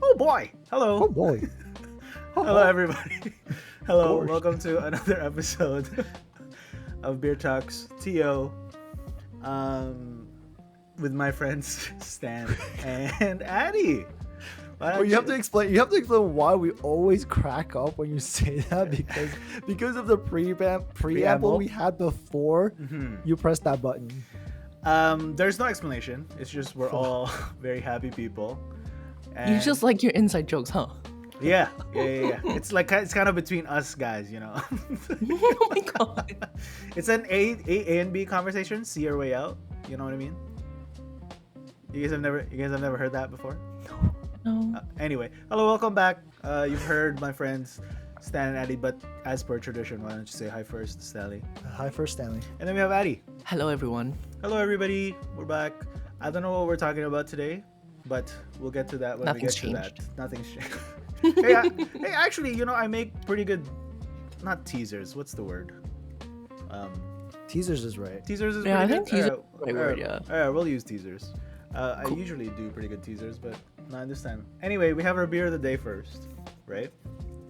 Oh boy! Hello. Oh boy. Hello, everybody. Hello, course. welcome to another episode of Beer Talks TO. With my friends Stan and Addy. Why Well, don't you have to explain. You have to explain why we always crack up when you say that because of the preamble Preamble? we had before you press that button. There's no explanation. It's just we're all very happy people. You just like your inside jokes, huh? Yeah. It's kind of between us guys, you know. Oh my god. It's an A and B conversation. See your way out. You know what I mean? You guys have never heard that before? No. Anyway, hello, welcome back. You've heard my friends Stan and Addy, but as per tradition, why don't you say hi first, Sally? Hi, first Stanley. And then we have Addy. Hello, everyone. Hello, everybody. We're back. I don't know what we're talking about today, but we'll get to that when Nothing's we get changed. to that. Nothing's changed. Hey, actually, you know, I make pretty good, not teasers. What's the word? Teasers is right. Teasers is Yeah, I pretty think good? teasers Alright, is the right word, yeah. Alright, we'll use teasers. I usually do pretty good teasers, but not this time. Anyway, we have our beer of the day first, right?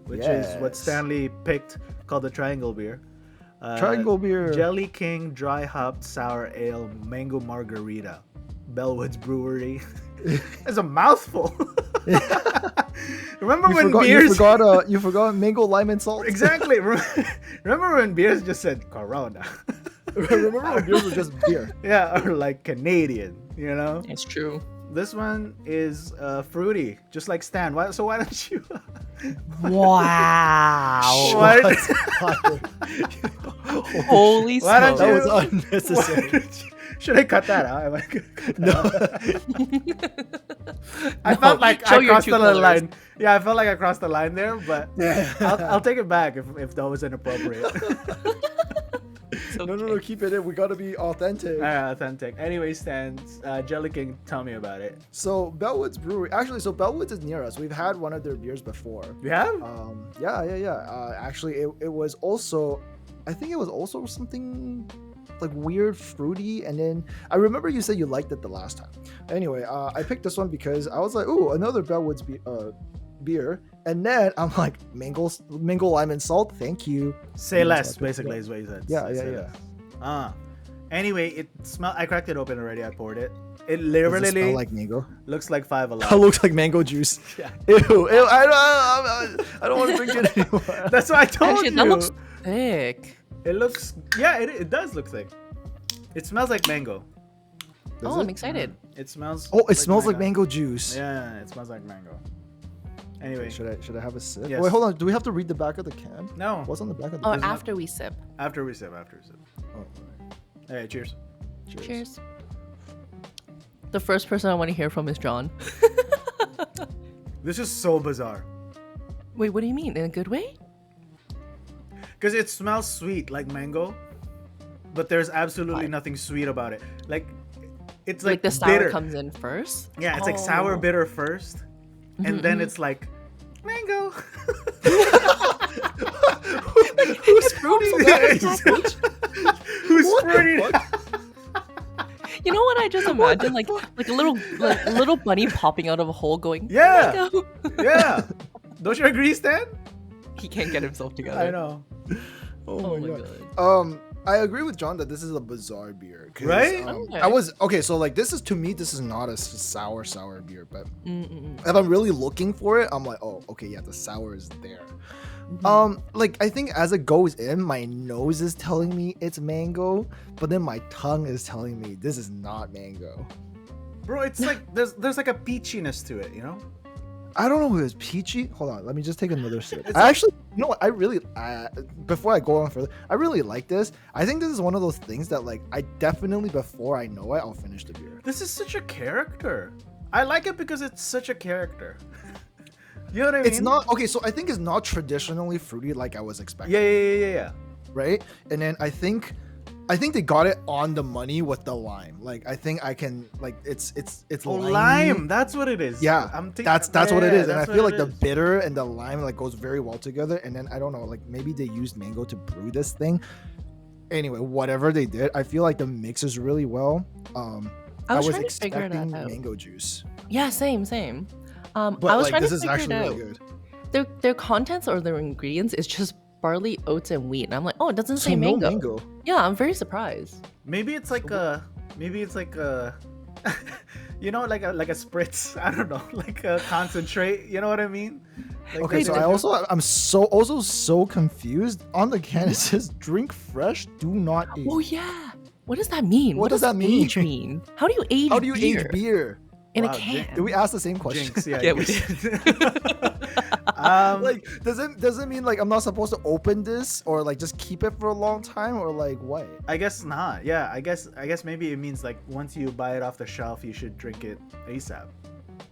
Which is what Yes. Stanley picked, called the Triangle beer. Triangle beer. Jelly King Dry Hopped Sour Ale Mango Margarita. Bellwoods Brewery. It's a mouthful. Remember when beers... You forgot mango, lime, and salt. Exactly. Remember when beers just said Corona? Remember when beers were just beer? Yeah, or like Canadian, you know? It's true. This one is fruity, just like Stan. Why don't you... Wow. What? Holy Why don't That you- was unnecessary. Should I cut that out? Am I gonna cut No. that out? I felt like show I your crossed true the colors. line. Yeah, I felt like I crossed the line there, but I'll take it back if that was inappropriate. It's No, okay. keep it in. We gotta be authentic. Authentic. Anyway, Stan, Jelly King, tell me about it. So Bellwoods Brewery, actually, so Bellwoods is near us. We've had one of their beers before. You have? Yeah. Actually, it was also, I think it was also something like weird fruity, and then I remember you said you liked it the last time. Anyway, I picked this one because I was like, ooh, another Bellwoods beer, and then I'm like, mango, lime, and salt. Thank you. Say And less, so I picked basically, it is what you said. Yeah, Say yeah. less. Anyway, it smell. I cracked it open already. I poured it. It Does it literally smell like mango? looks like Five It Alive. looks like mango juice. Yeah. Ew, I don't want to drink it anymore. That's what I told Actually, you. that looks thick. It looks. Yeah, it does look thick. It smells like mango. Does Oh, it? I'm excited. It smells. Oh, it smells like mango juice. Yeah, it smells like mango. Anyway, Should I have a sip? Yes. Wait, hold on. Do we have to read the back of the can? no. What's on the back of the Oh, can? after we sip. After we sip. Oh, alright. All right, cheers. Cheers. The first person I want to hear from is John. This is so bizarre Wait, what do you mean? In a good way? because it smells sweet like mango, but there's absolutely Why? nothing sweet about it. Like, it's Like like the sour bitter. comes in first? Yeah, it's like sour Oh. bitter first, and then it's like mango. Who's fruity? Who's What the fruity? fuck? You know what I just imagine? Like a little bunny popping out of a hole going, Yeah. "Mango." Yeah. Don't you agree, Stan? He can't get himself together. I know. Oh my god. I agree with John that this is a bizarre beer. 'Cause, Right? Okay. I was okay. So like, this is to me, this is not a sour beer. But Mm-mm. if I'm really looking for it, I'm like, oh, okay, yeah, the sour is there. Like I think as it goes in, my nose is telling me it's mango, but then my tongue is telling me this is not mango. Bro, it's like there's like a peachiness to it, you know? I don't know if it's peachy. Hold on, let me just take another sip. I actually, you know what? I really, before I go on further, I really like this. I think this is one of those things that, like, I definitely, before I know it, I'll finish the beer. This is such a character. I like it because it's such a character. You know what I mean? It's not okay. So I think it's not traditionally fruity like I was expecting. Yeah. Right. And then I think they got it on the money with the lime. Like I think I can like it's Oh, limey. lime. That's what it is. Yeah, that's what it is, and I that's feel what like it the is. bitter and the lime like goes very well together. And then I don't know, like maybe they used mango to brew this thing. Anyway, whatever they did, I feel like the mixes really well. I was was trying to figure that expecting out. mango juice. Yeah, same. But I was like trying this to is figure it actually really out. good. Their contents or their ingredients is just barley, oats, and wheat. And I'm like, oh, it doesn't So say no mango. mango. Yeah, I'm very surprised. Maybe it's like a, you know, like a spritz. I don't know, like a concentrate. You know what I mean? Like Okay, so I'm so confused. On the can it says drink fresh, do not age. Oh yeah. What does that mean? What does that mean? Age mean? How do you age? How do you beer age beer? in Wow, a can? Did we ask the same question? Jinx, yeah, Yeah, you we did. Like, does it mean like I'm not supposed to open this or like just keep it for a long time or like what? I guess not. Yeah, I guess maybe it means like once you buy it off the shelf, you should drink it ASAP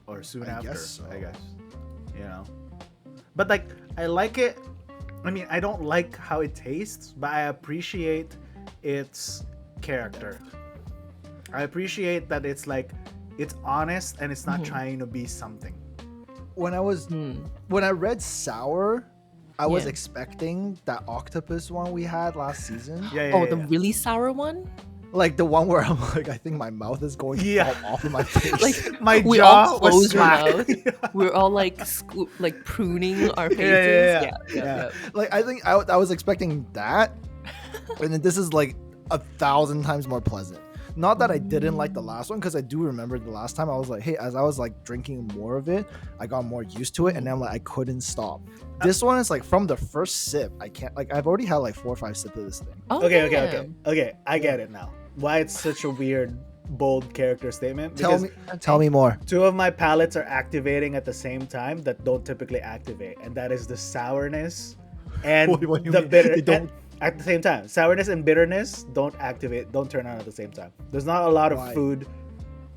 or soon I after. guess so. I guess, you know. But like, I like it. I mean, I don't like how it tastes, but I appreciate its character. I appreciate that it's like, it's honest and it's not trying to be something. When I read sour, I was Yeah. expecting that octopus one we had last season. Yeah, Oh, the really sour one? Like the one where I'm like, I think my mouth is going to Yeah. fall off of my face. Like my we jaw all was closed our smacked. mouth. We're all like like pruning our faces. Yeah. Yeah. like I think I was expecting that, and then this is like 1,000 times more pleasant. Not that I didn't like the last one, because I do remember the last time I was like, hey, as I was like drinking more of it, I got more used to it, and then like I couldn't stop. This one is like from the first sip, I can't, like I've already had like 4 or 5 sips of this thing. Oh, Okay. damn. I get it now. Why it's such a weird, bold character statement? Tell Because Tell me more. 2 of my palates are activating at the same time that don't typically activate, and that is the sourness and What do you the mean? bitter. They don't- at the same time, sourness and bitterness don't turn on at the same time. There's not a lot of Why? food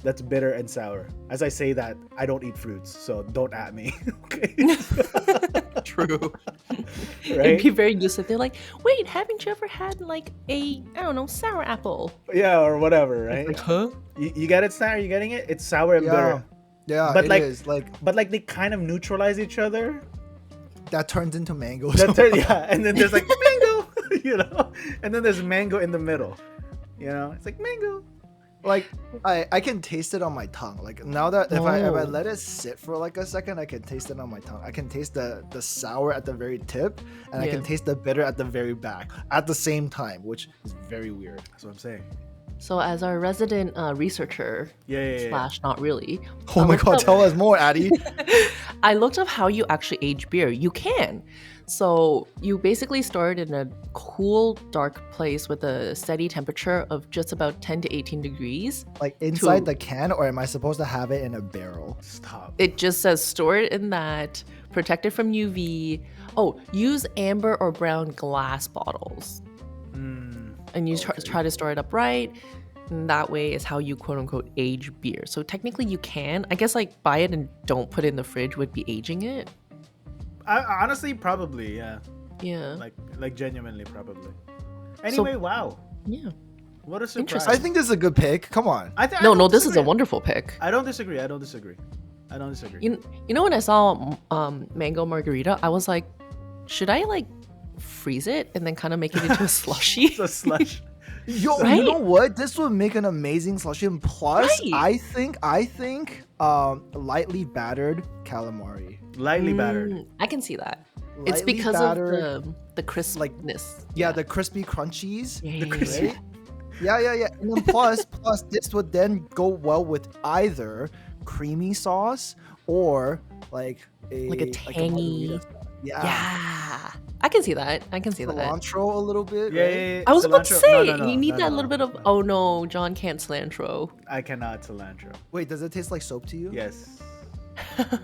that's bitter and sour. As I say that, I don't eat fruits, so don't at me. Okay. True. It'd Right? be very useful. They're like, wait, haven't you ever had like I don't know, sour apple? Yeah, or whatever, right? Like, huh? You get it, Stan? Are you getting it? It's sour and bitter. Yeah, But it like- is. Like But like they kind of neutralize each other. that turns into mango. Yeah, and then there's like mango, you know, and then there's mango in the middle, you know. It's like mango. Like I can taste it on my tongue. Like now that if I Oh. let it sit for like a second, I can taste it on my tongue. I can taste the sour at the very tip, and I Yeah. can taste the bitter at the very back at the same time, which is very weird. That's what I'm saying. So as our resident researcher Yeah. slash not really, Oh I my looked god, up- tell us more, Addie. I looked up how you actually age beer. You can. So you basically store it in a cool, dark place with a steady temperature of just about 10 to 18 degrees. Like inside To- the can, or am I supposed to have it in a barrel? Stop. It just says store it in that, protect it from UV. Oh, use amber or brown glass bottles. And you try to store it upright. And that way is how you quote unquote age beer. So technically you can. I guess like buy it and don't put it in the fridge would be aging it. I honestly, probably, yeah. Yeah. Like genuinely, probably. Anyway, wow. Yeah. What a surprise. Interesting. I think this is a good pick. Come on. No, this is a wonderful pick. I don't disagree. I don't disagree. You know when I saw mango margarita, I was like, should I like freeze it and then kind of make it into a slushy? It's a slush. Yo, Right? you know what? This would make an amazing slushy. And plus, Right. I think lightly battered calamari. Lightly battered. I can see that. It's Lightly because battered, of the crispness. yeah, the crispy crunchies. Yeah, The crispy- yeah. Yeah. And then plus this would then go well with either creamy sauce or like a tangy- margarita sauce. Yeah. Yeah. I can see that. Cilantro a little bit. Yeah, right? yeah, yeah. I was about to Cilantro- say, no, you need no, that no, little bit of, no. oh no, John can't cilantro. I cannot cilantro. Wait, does it taste like soap to you? Yes,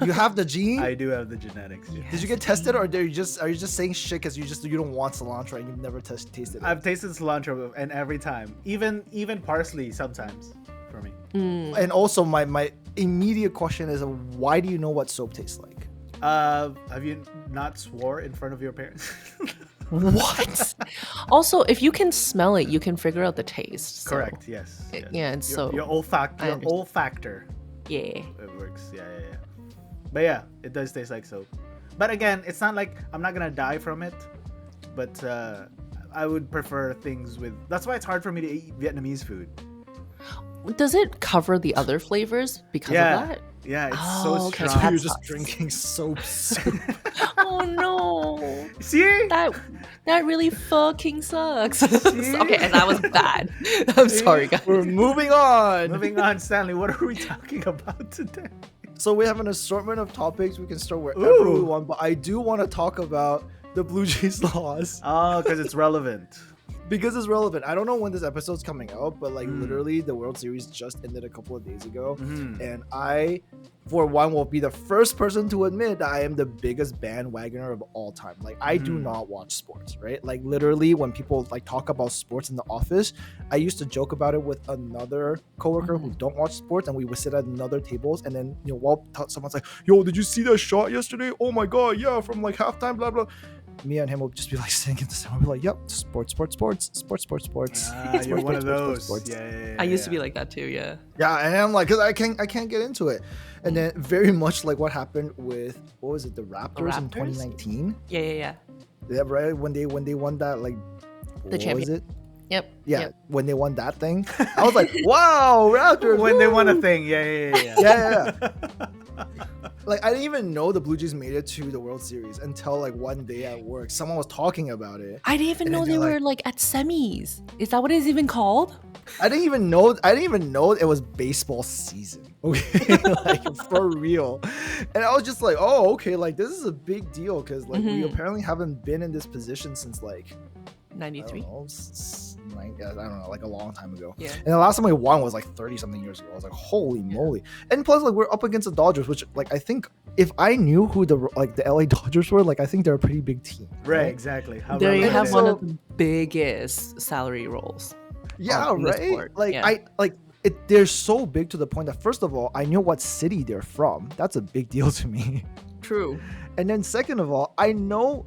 You have the gene? I do have the genetics. Yeah. Did you get tested, or are you just saying shit because you don't want cilantro and you've never tasted it? I've tasted cilantro, and every time, even parsley sometimes for me. And also, my immediate question is, why do you know what soap tastes like? Have you not swore in front of your parents? What? Also, if you can smell it, you can figure out the taste. so- Correct. Yes. It- yes. yeah, it's your, so- your I understand. olfactor. Yeah. It works. Yeah. But yeah, it does taste like soap. But again, it's not like I'm not gonna die from it. But I would prefer things with. That's why it's hard for me to eat Vietnamese food. Does it cover the other flavors because Yeah. of that? Yeah, it's Oh, so okay, So strong. you're That just sucks. drinking soap soup. Oh no. See? That really fucking sucks. See? Okay, and that was bad. I'm See? sorry, guys. We're moving on. Moving on, Stanley. What are we talking about today? So we have an assortment of topics. We can start wherever we Ooh. want, but I do want to talk about the Blue Jays loss Oh, because it's relevant. because it's relevant. I don't know when this episode's coming out, but like Mm. literally the World Series just ended a couple of days ago. Mhm. And I, for one, will be the first person to admit that I am the biggest bandwagoner of all time. Like, I do Mhm. not watch sports, right? Like, literally, when people like talk about sports in the office, I used to joke about it with another coworker who don't watch sports, and we would sit at another tables, and then while someone's like, "Yo, did you see that shot yesterday? Oh my god, yeah, from like halftime, blah blah." Me and him will just be like sitting in the center, we'll be like, "Yep, sports." Ah, you're one of those. sports. Yeah. I used to be like that too, yeah. Yeah, and I'm like, cause I can't get into it, and then very much like what happened with what was it, the Raptors in Raptors? 2019? Yeah. Yeah, right when they won that like, The what was it? Yep. Yeah, Yep. when they won that thing, I was like, wow, Raptors! When they won a woo!" thing. Yeah. Yeah. Like I didn't even know the Blue Jays made it to the World Series until like one day at work, someone was talking about it. I didn't even And know then they they're were like at semis. Is that what it's even called? I didn't even know it was baseball season. Okay, like for real. And I was just like, oh, okay, like this is a big deal because like we Mhm. apparently haven't been in this position since like I 93. don't know, I don't know, like a long time ago. Yeah. And the last time we won was like 30 something years ago. I was like, holy moly. And plus like we're up against the Dodgers, which like I think if I knew who the LA Dodgers were, like I think they're a pretty big team. Right, exactly. How There you relevant have it one is. of the biggest salary roles. Yeah, in the right. sport, Like yeah. I like it. They're so big to the point that first of all, I know what city they're from. That's a big deal to me. True. And then second of all, I know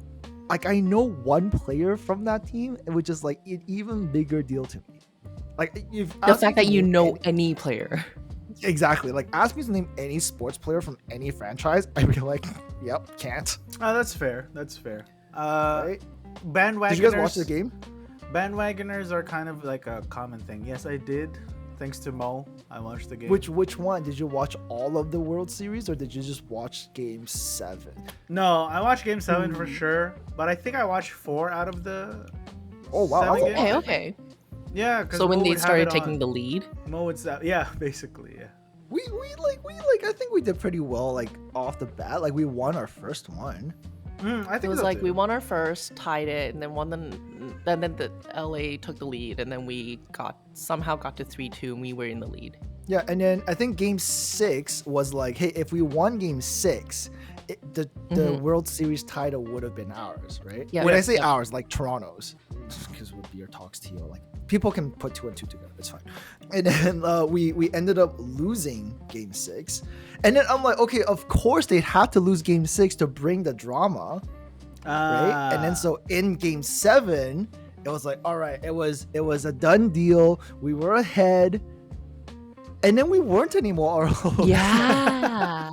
one player from that team, which is like an even bigger deal to me. Like if The fact that you know any player. exactly, like ask me to name any sports player from any franchise, I'd be like, yep, can't. Oh, that's fair. Right? Bandwagoners. Did you guys watch the game? Bandwagoners are kind of like a common thing. Yes, I did. Thanks to Mo, I watched the game. Which one? Did you watch all of the World Series or did you just watch Game 7? No, I watched Game 7 for sure, but I think I watched 4 out of the. Oh wow, 7 that's a games. lot. Okay. Yeah, because So when they started taking the lead, Mo would stop. Yeah, basically, yeah. We I think we did pretty well like off the bat. Like we won our first one. I think it was so like too. we won our first, tied it, and then then the LA took the lead, and then we somehow got to 3-2, and we were in the lead. Yeah, and then I think Game 6 was like, hey, if we won Game 6, the World Series title would have been ours, right? Yeah. When Yeah, I say yeah. ours, like Toronto's, because with beer talks TO, like people can put 2 and 2 together. It's fine. And then we ended up losing Game 6, and then I'm like, okay, of course they'd have to lose Game 6 to bring the drama, right? And then so in Game 7, it was like, all right, it was a done deal. We were ahead. And then we weren't anymore. Yeah.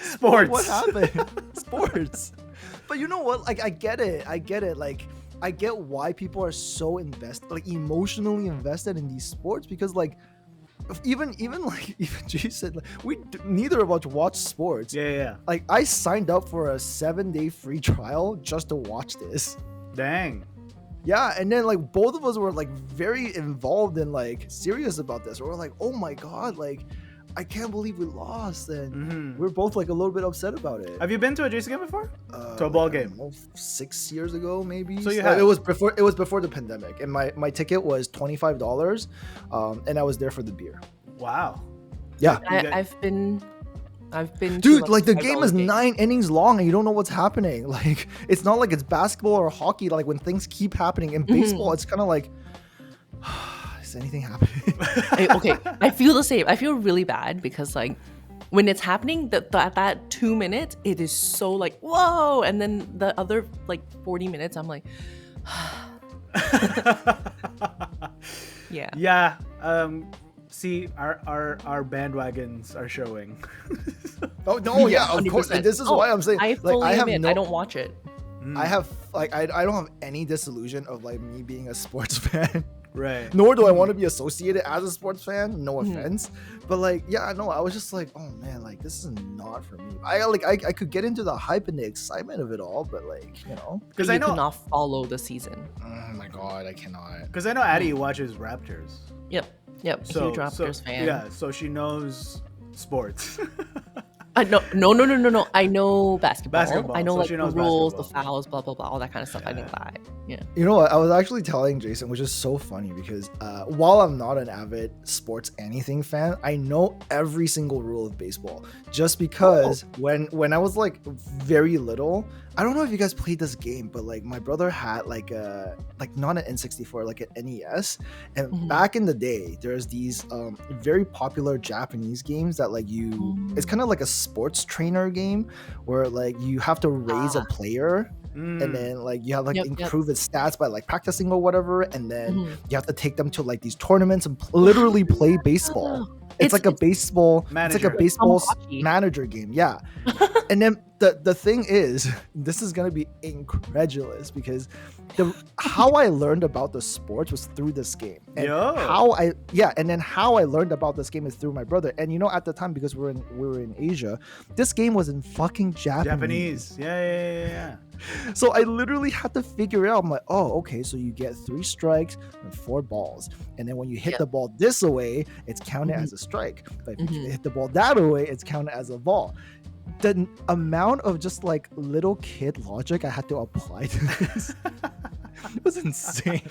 Sports. What happened? Sports. But you know what? Like, I get it. Like, I get why people are so invested, like emotionally invested in these sports because, like, even Jason, like, neither of us watch sports. Yeah. Like, I signed up for a 7-day free trial just to watch this. Dang. Yeah, and then like both of us were like very involved and like serious about this. We're like, oh my god, like I can't believe we lost, and we're both like a little bit upset about it. Have you been to a JC game before? To a ball I don't game? know, 6 years ago, maybe. So you have. It was before the pandemic, and my ticket was $25, and I was there for the beer. Wow. Yeah, I've been. to, dude, like the $5 game is 9 innings long, and you don't know what's happening. Like it's not like it's basketball or hockey. Like when things keep happening in baseball, it's kind of like, is anything happening? Okay, I feel the same. I feel really bad because like when it's happening, that 2 minutes, it is so like whoa, and then the other like 40 minutes, I'm like, yeah. Yeah. See, our bandwagons are showing. Oh no, yeah, of 100%. course. And this is why I'm saying, I fully like, I have admit, no, I don't watch it. I have like I don't have any disillusion of like me being a sports fan Right. Nor do I want to be associated as a sports fan. No offense, but like, yeah, no, I was just like, oh man, like this is not for me. I could get into the hype and the excitement of it all, but like, you know, Because You I know, cannot follow the season. oh my god, I cannot. because I know Addie watches Raptors. Yep. So, Huge Raptors fan. Yeah, so she knows sports. No. I know basketball. Basketball, I know so like she the knows rules, the basketball. fouls, blah blah blah, all that kind of stuff. I know Yeah. that. Yeah. You know what? I was actually telling Jason, which is so funny because while I'm not an avid sports anything fan, I know every single rule of baseball. Just because when I was like very little, I don't know if you guys played this game, but like my brother had like not an N64, like an NES, and back in the day, there's these very popular Japanese games that like it's kind of like a sports trainer game where like you have to raise a player. And then like you have like improve his stats by like practicing or whatever, and then you have to take them to like these tournaments and literally play baseball. It's like a baseball manager game, yeah. And then the thing is, this is gonna be incredulous because how I learned about the sports was through this game. And how I learned about this game is through my brother. And you know, at the time, because we were in Asia, this game was in fucking Japanese. Yeah. So I literally had to figure it out. I'm like, oh, okay, so you get 3 strikes and 4 balls. And then when you hit the ball this way, it's counted as a strike. But if you hit the ball that way, it's counted as a ball. The amount of just like little kid logic I had to apply to this it was insane.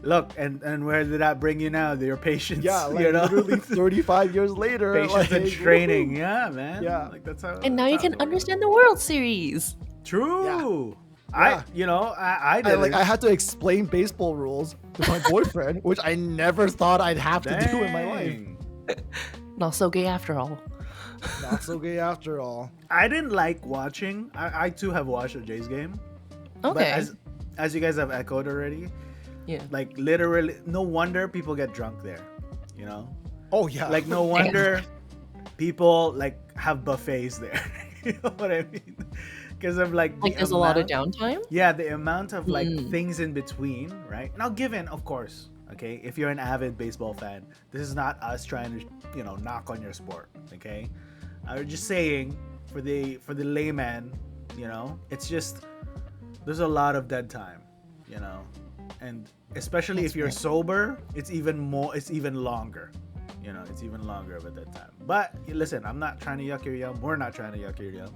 Look, and where did that bring you now? Your patience. Yeah, like you know? literally 35 years later. Patience and like, training. woo-hoo. Yeah, man. Yeah. Like that's how. And now that's you how can it works. understand the World Series. True. Yeah. I did. I had to explain baseball rules to my boyfriend, which I never thought I'd have to do in my life. Not so gay after all. Not so gay after all. I didn't like watching. I too have watched a Jays game. Okay. But as you guys have echoed already, Yeah. like literally, no wonder people get drunk there. You know, Oh yeah. like no wonder people like have buffets there. You know what I mean? Because of like There's a lot of downtime. Yeah, the amount of like things in between, right? Now, given, of course, okay, if you're an avid baseball fan, this is not us trying to, knock on your sport, okay? I'm just saying, for the layman, it's just there's a lot of dead time, and especially if you're sober, it's even longer. It's even longer of a dead time. But listen, I'm not trying to yuck your yum. We're not trying to yuck your yum.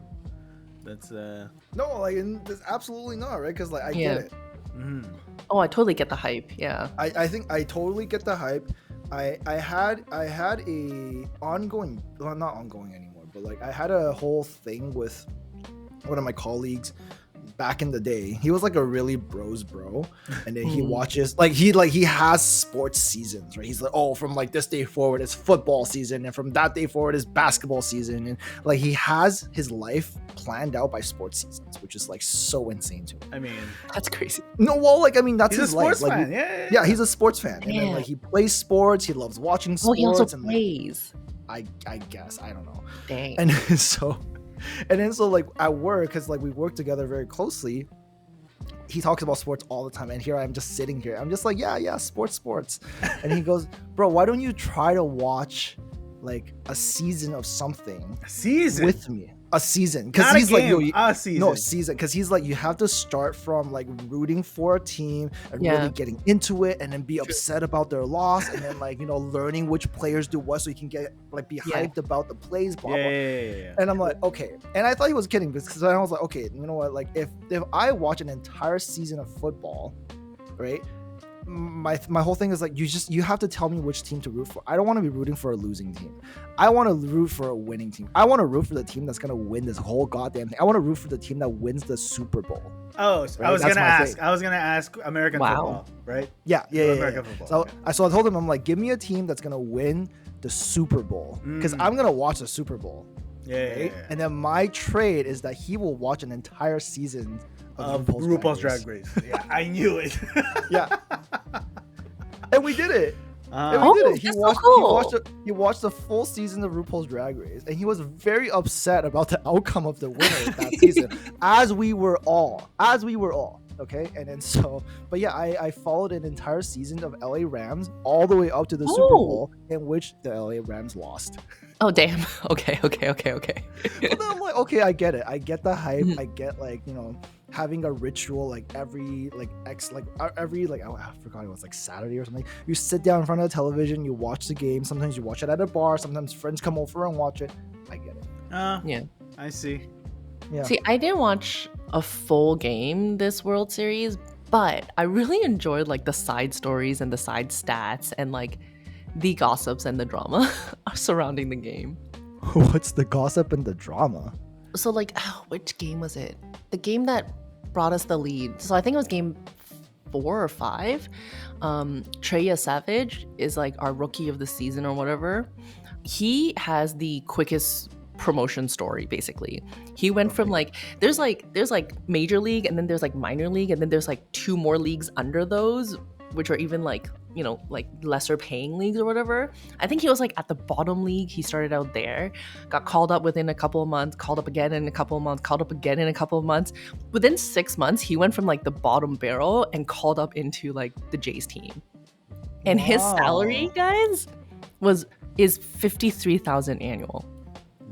That's no, like, that's absolutely not, right? Because like I get it. Oh, I totally get the hype. Yeah. I think I totally get the hype. I had a ongoing, well, not ongoing anymore, but like I had a whole thing with one of my colleagues back in the day. He was like a really bro, and then he watches he has sports seasons, right? He's like, oh, from like this day forward it's football season, and from that day forward is basketball season, and like he has his life planned out by sports seasons, which is like so insane to me. I mean, That's crazy. No, well, like I mean, that's he's his a sports life. fan. Like, Yeah, he's a sports fan, and then like he plays sports. He loves watching Oh, sports. he also and like, plays. I guess I don't know. Dang. And so like at work, because like we work together very closely, he talks about sports all the time, and here I'm just sitting here, I'm just like, yeah, sports. And he goes, bro, why don't you try to watch like a season of something with me? A season, because he's like, a season. No, season, because he's like, you have to start from like rooting for a team and really getting into it, and then be upset about their loss, and then like learning which players do what, so you can get like be hyped about the plays, blah blah. Yeah. And I'm like, okay. And I thought he was kidding, because I was like, okay, you know what? Like if I watch an entire season of football, right? My whole thing is like, you have to tell me which team to root for. I don't want to be rooting for a losing team. I want to root for a winning team. I want to root for the team that's gonna win this whole goddamn thing. I want to root for the team that wins the Super Bowl. Oh, so right? I was gonna ask American football, right? Yeah. American football. So I told him, I'm like, give me a team that's gonna win the Super Bowl, because I'm gonna watch the Super Bowl. Yeah. And then my trade is that he will watch an entire season of RuPaul's Drag Race. Yeah, I knew it. Yeah. And we did it. Oh, We did it. that's so cool. He watched the full season of RuPaul's Drag Race, and he was very upset about the outcome of the winner of that season, as we were all. Okay, and then but yeah, I followed an entire season of LA Rams all the way up to the Super Oh. Bowl, in which the LA Rams lost. Oh damn. Okay. But then I'm like, okay, I get it. I get the hype. Mhm. I get, like, having a ritual, like every oh, I forgot, it was like Saturday or something. You sit down in front of the television, you watch the game. Sometimes you watch it at a bar. Sometimes friends come over and watch it. I get it. Yeah. I see. Yeah. See, I didn't watch a full game this World Series, but I really enjoyed like the side stories and the side stats and like the gossips and the drama surrounding the game. What's the gossip and the drama? So like, which game was it? The game that brought us the lead. So I think it was game 4 or 5. Treya Savage is like our rookie of the season or whatever. He has the quickest promotion story, basically. He went from like there's like major league, and then there's like minor league, and then there's like 2 more leagues under those, which are even like, like lesser paying leagues or whatever. I think he was like at the bottom league. He started out there, got called up within a couple of months, called up again in a couple of months, called up again in a couple of months. Within 6 months, he went from like the bottom barrel and called up into like the Jays team. And his salary, guys, is $53,000 annual.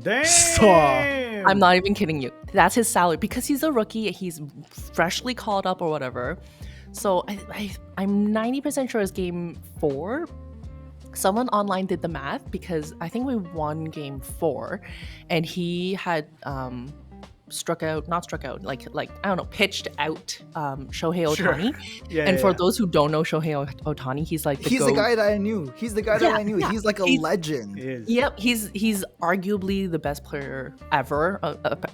Damn. I'm not even kidding you. That's his salary because he's a rookie. He's freshly called up or whatever. So I'm 90% sure it's game 4. Someone online did the math because I think we won game 4, and he had pitched out Shohei Ohtani. Sure. And for those who don't know Shohei Ohtani, he's like He's the guy that I knew. He's like a legend. Yep, he's arguably the best player ever.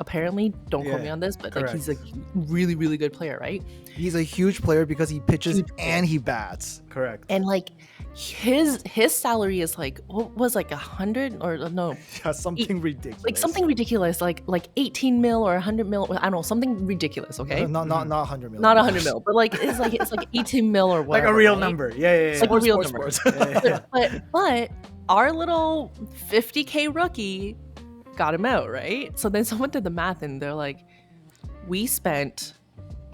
Apparently, don't quote me on this, but Correct. like he's a really, really good player, right? He's a huge player because he pitches and he bats. Correct. And like his salary is like, what was like 100 or no? Yeah, something ridiculous. Like something ridiculous, like 18 mil or 100 mil. I don't know, something ridiculous. Okay, Not 100 million. not 100 mil, but like it's like 18 mil or whatever. Like a real right? number. Yeah. It's like a real number. Sports. But our little 50K rookie got him out, right? So then someone did the math, and they're like, we spent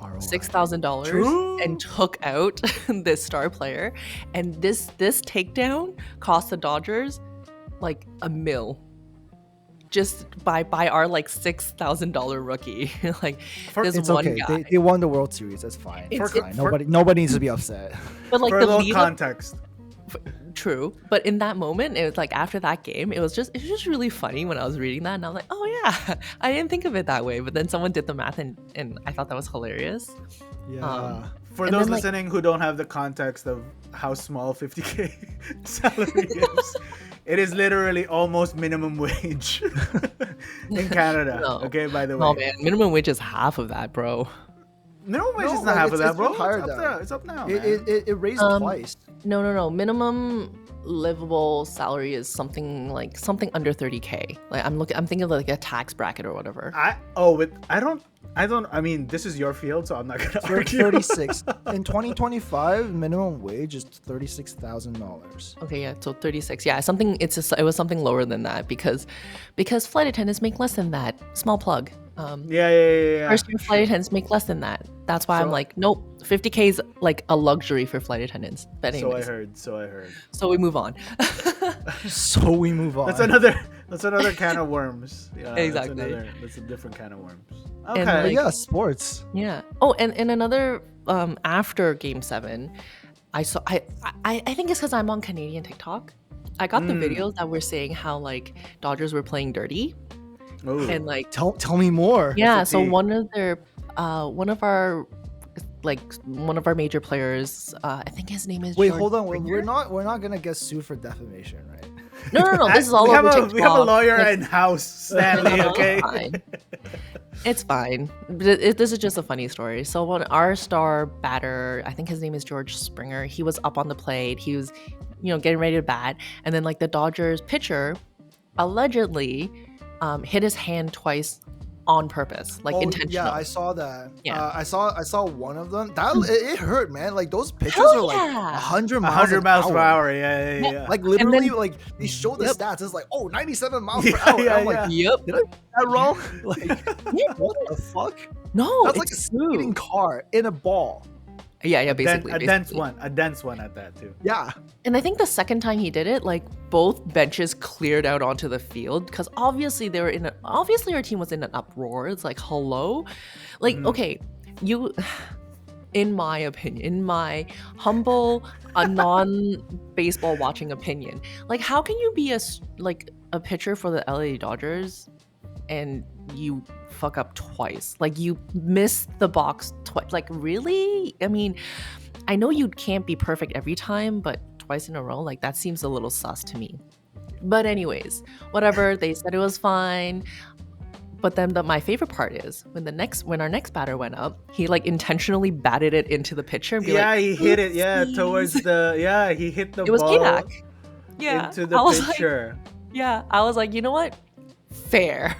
$6,000 and took out this star player, and this takedown cost the Dodgers like $1 million just by our like $6,000 rookie. Like this It's one okay. guy. They won the World Series. That's fine. It's It's fine. Nobody needs to be upset. But like For the a little lead context. True, but in that moment, it was like after that game, it was just really funny when I was reading that, and I was like, oh yeah, I didn't think of it that way. But then someone did the math, and I thought that was hilarious. Yeah. For And those then, like- listening who don't have the context of how small 50K salary is, it is literally almost minimum wage in Canada. No. Okay, by the way. Oh man, minimum wage is half of that, bro. Minimum wage No, is not like, half of that, it's bro. been higher It's up than- there. It's up now. Man. It raised twice. No. Minimum livable salary is something under 30K. Like I'm thinking of like a tax bracket or whatever. I mean, this is your field, so I'm not gonna argue. 36 in 2025. Minimum wage is $36,000. Okay, yeah, so 36. Yeah, it was something lower than that because flight attendants make less than that. Small plug. Yeah. First year flight attendants make less than that. That's why I'm So- like, nope, 50K is like a luxury for flight attendants. But anyways, So I heard. so we move on. So we move on. That's another can of worms. Yeah, Exactly. That's a different can of worms. And, Okay. like- Yeah, sports. Yeah. Oh, and another after Game 7, I saw. I think it's because I'm on Canadian TikTok. I got the videos that were saying how like Dodgers were playing dirty, Ooh. and like Tell me more. yeah. the So tea? one of our major players, I think his name is. Wait, George hold on. Springer. We're not gonna get sued for defamation, right? No. This is all we have over a TikTok. we have a lawyer Like, in house, Stanley. no, Okay. It's fine. It's fine. But this is just a funny story. So when our star batter, I think his name is George Springer, he was up on the plate. He was, getting ready to bat, and then like the Dodgers pitcher allegedly hit his hand twice on purpose, like intentional. Yeah, I saw that. Yeah. I saw one of them. That it hurt, man. Like those pitches Hell are like yeah. 100 miles, 100 miles per an hour. Yeah. Like literally, then- like they show the Yep. stats. It's like 97 miles Yeah, per hour. yeah, I'm like, Yep. did I get that wrong? Like, Yeah. what the fuck? No, That's like a it's speeding true. car in a ball. Yeah, basically. A dense one at that too. Yeah. And I think the second time he did it, like both benches cleared out onto the field because obviously obviously our team was in an uproar. It's like, hello, like okay, you. In my opinion, in my humble, non-baseball watching opinion, like how can you be a pitcher for the LA Dodgers and you fuck up twice? Like you miss the box twice. Like really? I mean, I know you can't be perfect every time, but twice in a row, like that seems a little sus to me. But anyways, whatever. They said it was fine. But then my favorite part is when our next batter went up, he like intentionally batted it into the pitcher and be like, He hit it. Yeah, "Oopsies." towards he hit the It was ball payback. Yeah. into the I was like, pitcher. I was like, you know what? Fair.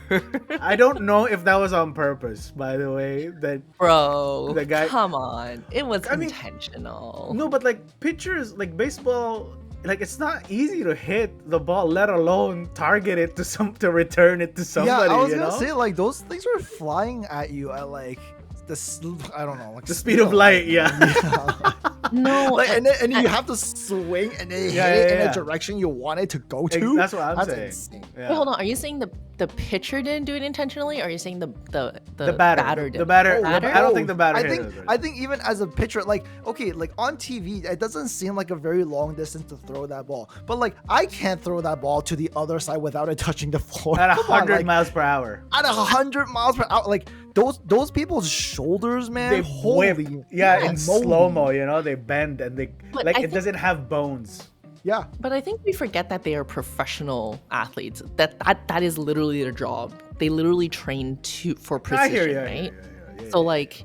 I don't know if that was on purpose, by the way. That Bro, The guy- come on. It was I mean, intentional. no, but like pitchers, like baseball, like it's not easy to hit the ball, let alone target it to return it to somebody. Yeah, I was you gonna know? say like those things were flying at you at like I don't know, like The speed of light. Yeah. Yeah. No, Like, and then you have to swing and then hit it in a direction you want it to go to. That's what I'm That's saying. insane. Yeah. wait, hold on. Are you saying the pitcher didn't do it intentionally, or are you saying the The batter. did? The batter. Batter? I don't think the batter. I hit think it. I think even as a pitcher, like okay, like on TV, it doesn't seem like a very long distance to throw that ball. But like I can't throw that ball to the other side without it touching the floor. At Come on, 100 like, miles per hour. at 100 miles per hour, like those people's shoulders, man. They holy whip. Yeah, in moly. slow mo. You know, they bend and they But like I it think- doesn't have bones. Yeah, But I think we forget that they are professional athletes. That is literally their job. They literally train for precision, I hear you. right? So like,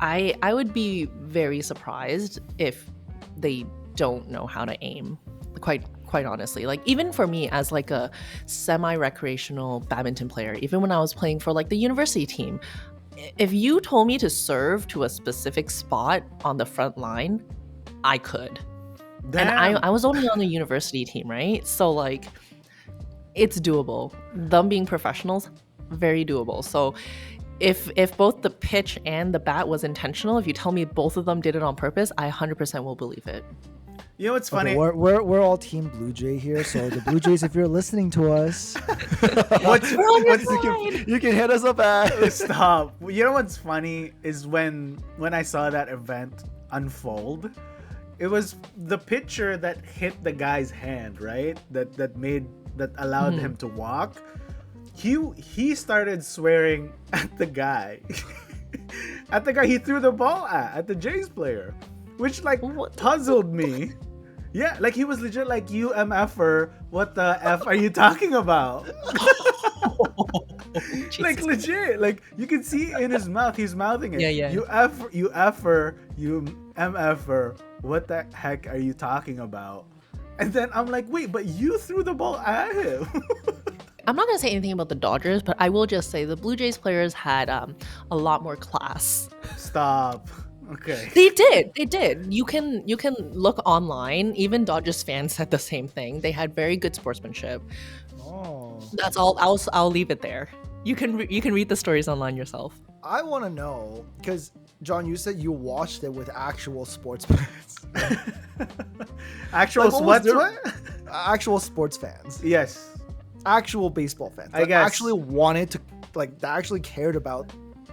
I would be very surprised if they don't know how to aim. Quite honestly, like even for me as like a semi-recreational badminton player, even when I was playing for like the university team, if you told me to serve to a specific spot on the front line, I could. And I was only on the university team, right? So like, it's doable. Them being professionals, very doable. So if both the pitch and the bat was intentional, if you tell me both of them did it on purpose, I 100% will believe it. You know what's funny? okay, we're all Team Blue Jay here. So the Blue Jays, if you're listening to us, What's you can hit us up at. Stop. You know what's funny is when I saw that event unfold, it was the pitcher that hit the guy's hand, right? That allowed him to walk. He started swearing at the guy. At the guy he threw the ball at the Jays player, which like puzzled me. Yeah, like he was legit like, you MFer, what the F are you talking about? Like legit, like you can see in his mouth, he's mouthing it. Yeah. You effer, you MFer, what the heck are you talking about? And then I'm like, wait, but you threw the ball at him. I'm not gonna say anything about the Dodgers, but I will just say the Blue Jays players had a lot more class. Stop. Okay. They did. You can look online. Even Dodgers fans said the same thing. They had very good sportsmanship. Oh, That's all. I'll leave it there. You can read the stories online yourself. I want to know because John, you said you watched it with actual sports fans. Actual Like, what was what? Actual sports fans. Yes. Actual baseball fans. I that guess. actually wanted to, like, that actually cared about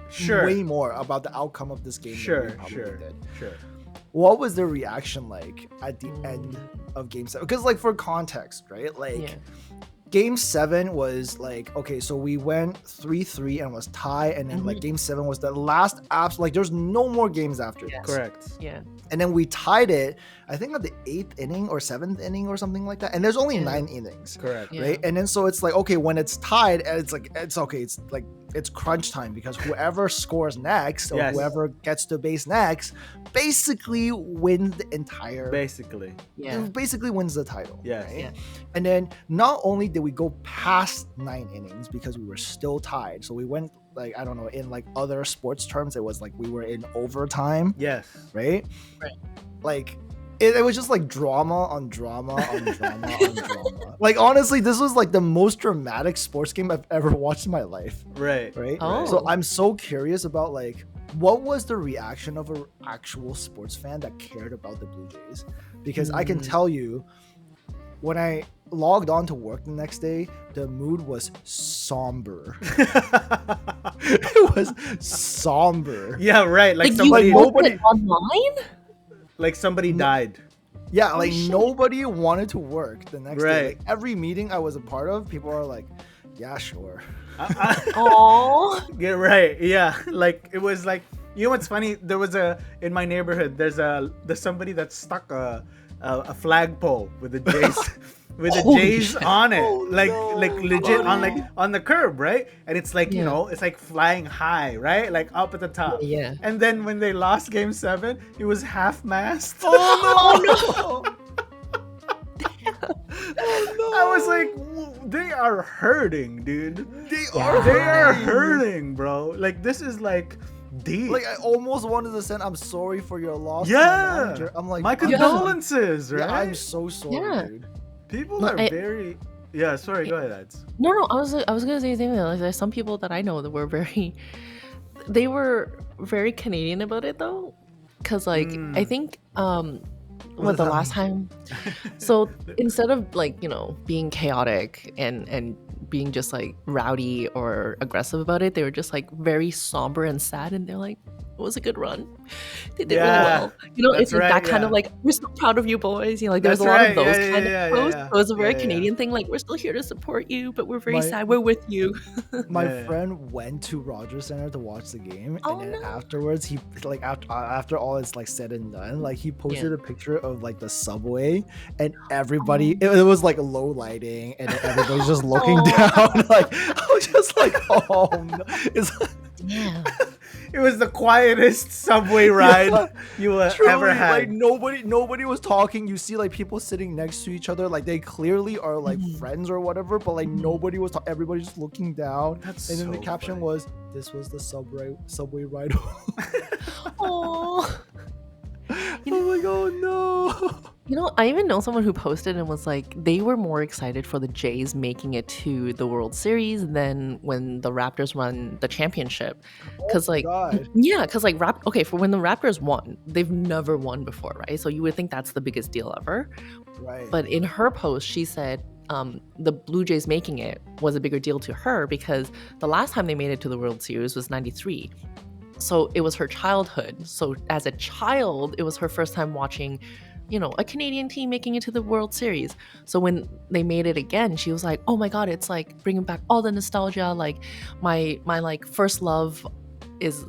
Sure. way more about the outcome of this game. than we probably Sure. did. Sure. What was their reaction like at the end of Game 7? Because, like, for context, right? Like, Yeah. Game 7 was like, okay, so we went 3-3 and was tie, and then like Game 7 was the last like there's no more games after Yes. this. Correct. Yeah. And then we tied it, I think at the 8th inning or 7th inning or something like that. And there's only Yeah. 9 innings. Correct. Yeah. Right. And then so it's like, okay, when it's tied, it's like it's okay, it's like it's crunch time because whoever scores next or Yes. whoever gets to base next basically wins the entire Basically. Yeah. basically wins the title. Yes. Right? Yeah. And then not only did did we go past 9 innings because we were still tied. So we went like, I don't know, in like other sports terms, it was like we were in overtime. Yes. Right? Right. Like it was just like drama on drama on drama on drama. Like honestly, this was like the most dramatic sports game I've ever watched in my life. Right. Right? Oh. So I'm so curious about like what was the reaction of an actual sports fan that cared about the Blue Jays? Because I can tell you, when I logged on to work the next day, the mood was somber. It was somber. Yeah, right. Like Like somebody, you posted it online? like somebody died. Yeah, like shit. nobody wanted to work the next day. Right. Like, every meeting I was a part of, people are like, yeah, sure. Aww. Yeah, right. Yeah, like it was like, you know what's funny? There was in my neighborhood. There's somebody that stuck a flagpole with the Jays with the Holy Jays shit. on it, Oh, like no. legit Oh, no. on the curb, right? And it's like Yeah. it's like flying high, right? Like up at the top. Yeah. And then when they lost Game 7, it was half mast. Oh no! I was like, they are hurting, dude. They Yeah. are They are hurting. hurting, bro. Like this is like deep. Like I almost wanted to send I'm sorry for your loss to Yeah. my manager. I'm like, my I'm- condolences, right? Yeah, I'm so sorry, Yeah. dude. People No, are very. Yeah, sorry. Go ahead, Ads. No, I was gonna say the same thing. Like, there's some people that I know that were they were very Canadian about it though, because like I think What the does that last time, so instead of like being chaotic and being just like rowdy or aggressive about it, they were just like very somber and sad, and they're like, it was a good run. They did Yeah, really well. that's It's like right, that kind of yeah. like, we're so proud of you boys. Like there's That's a lot right, of those yeah, kind yeah, of yeah, posts. yeah. So it's a very Yeah, yeah. Canadian thing. Like, we're still here to support you, but we're very My- sad. We're with you. My Yeah. friend went to Rogers Center to watch the game, Oh, and then no. afterwards, he like after all is like said and done, like he posted a picture of like the subway, and everybody it was like low lighting, and everybody's just looking Aw. down. Like I was just like, oh no, it's Yeah. It was the quietest subway ride you will truly, ever had. like nobody was talking. You see like people sitting next to each other, like they clearly are like friends or whatever, but like nobody was everybody just looking down. That's and then the so caption funny. was, "This was the subway ride." Oh. I'm like, oh no. I even know someone who posted and was like, they were more excited for the Jays making it to the World Series than when the Raptors won the championship. Because, like, God. yeah, because, like, for when the Raptors won, they've never won before, right? So you would think that's the biggest deal ever. Right. But in her post, she said the Blue Jays making it was a bigger deal to her because the last time they made it to the World Series was '93. So it was her childhood. So as a child, it was her first time watching, a Canadian team making it to the World Series. So when they made it again, she was like, oh my God, it's like bringing back all the nostalgia. Like my like first love is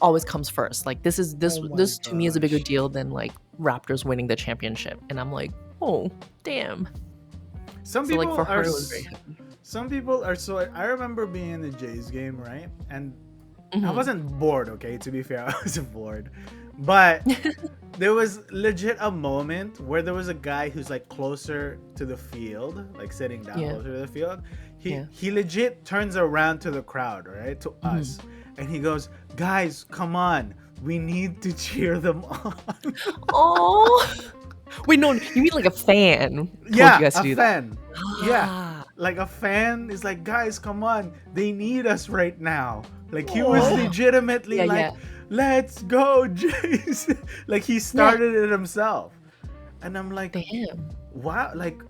always comes first. Like this Oh my to me is a bigger gosh. deal than like Raptors winning the championship. And I'm like, oh, damn. Some So people like for her, are. it was very happy. Some people are so. I remember being in the Jays game, right? And I Mhm. wasn't bored. Okay, to be fair, I wasn't bored, but there was legit a moment where there was a guy who's like closer to the field, like sitting down Yeah. closer to the field. He Yeah. he legit turns around to the crowd, right, to us, and he goes, "Guys, come on, we need to cheer them on." Oh. Wait, no, you mean like a fan? Told Yeah, you guys to a do that. fan. Yeah. Ah. Like a fan is like, guys, come on, they need us right now. Like he was Oh. legitimately Yeah, like, yeah. let's go, Jays. Like he started it himself. And I'm like, Damn. wow, like,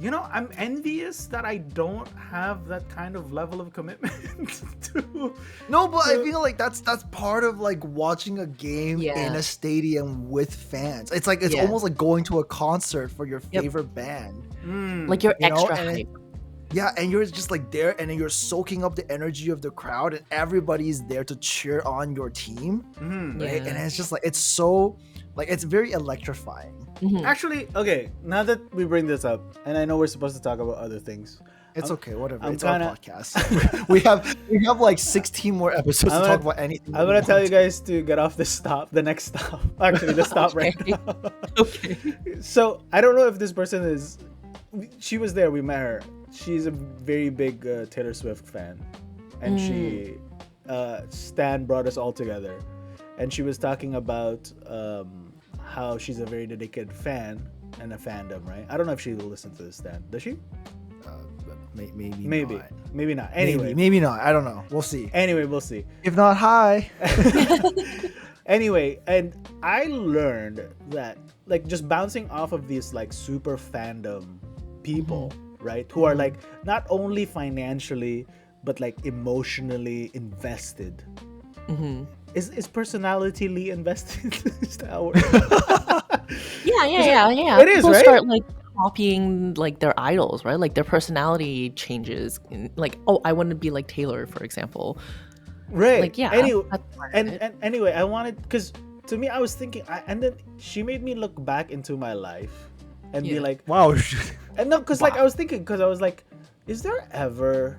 I'm envious that I don't have that kind of level of commitment to. No, but I feel like that's part of like watching a game Yeah. in a stadium with fans. It's like it's Yeah. almost like going to a concert for your Yep. favorite band. Like you're You know, extra and hype. Yeah, and you're just like there, and then you're soaking up the energy of the crowd, and everybody's there to cheer on your team, Mhm. right? Yeah. And it's just like it's very electrifying. Mhm. Actually, okay, now that we bring this up, and I know we're supposed to talk about other things, It's okay, whatever. I'm It's our kinda- podcast. we have like 16 more episodes I'm to gonna- talk about anything. I'm we gonna tell want. you guys to get off the next stop. Actually, the stop right Okay. now. Okay. So I don't know if this person is. She was there. We met her. she's a very big Taylor Swift fan, and Stan brought us all together, and she was talking about how she's a very dedicated fan and a fandom, right? I don't know if she will listen to this, Stan. Does she? Maybe not. Maybe not. Anyway, maybe not. I don't know. We'll see. Anyway, we'll see. If not, hi. Anyway, and I learned that, like, just bouncing off of these like super fandom people, right, who are like not only financially but like emotionally invested. Is personality invested? Is that word? Yeah. It is, People right? start like copying like their idols, right? Like their personality changes. Like, oh, I want to be like Taylor, for example. Right. Like, yeah. Anyway, that's part of it. and anyway, I wanted, because to me, I was thinking, and then she made me look back into my life and be like, wow. and no, because like I was thinking, because I was like, is there ever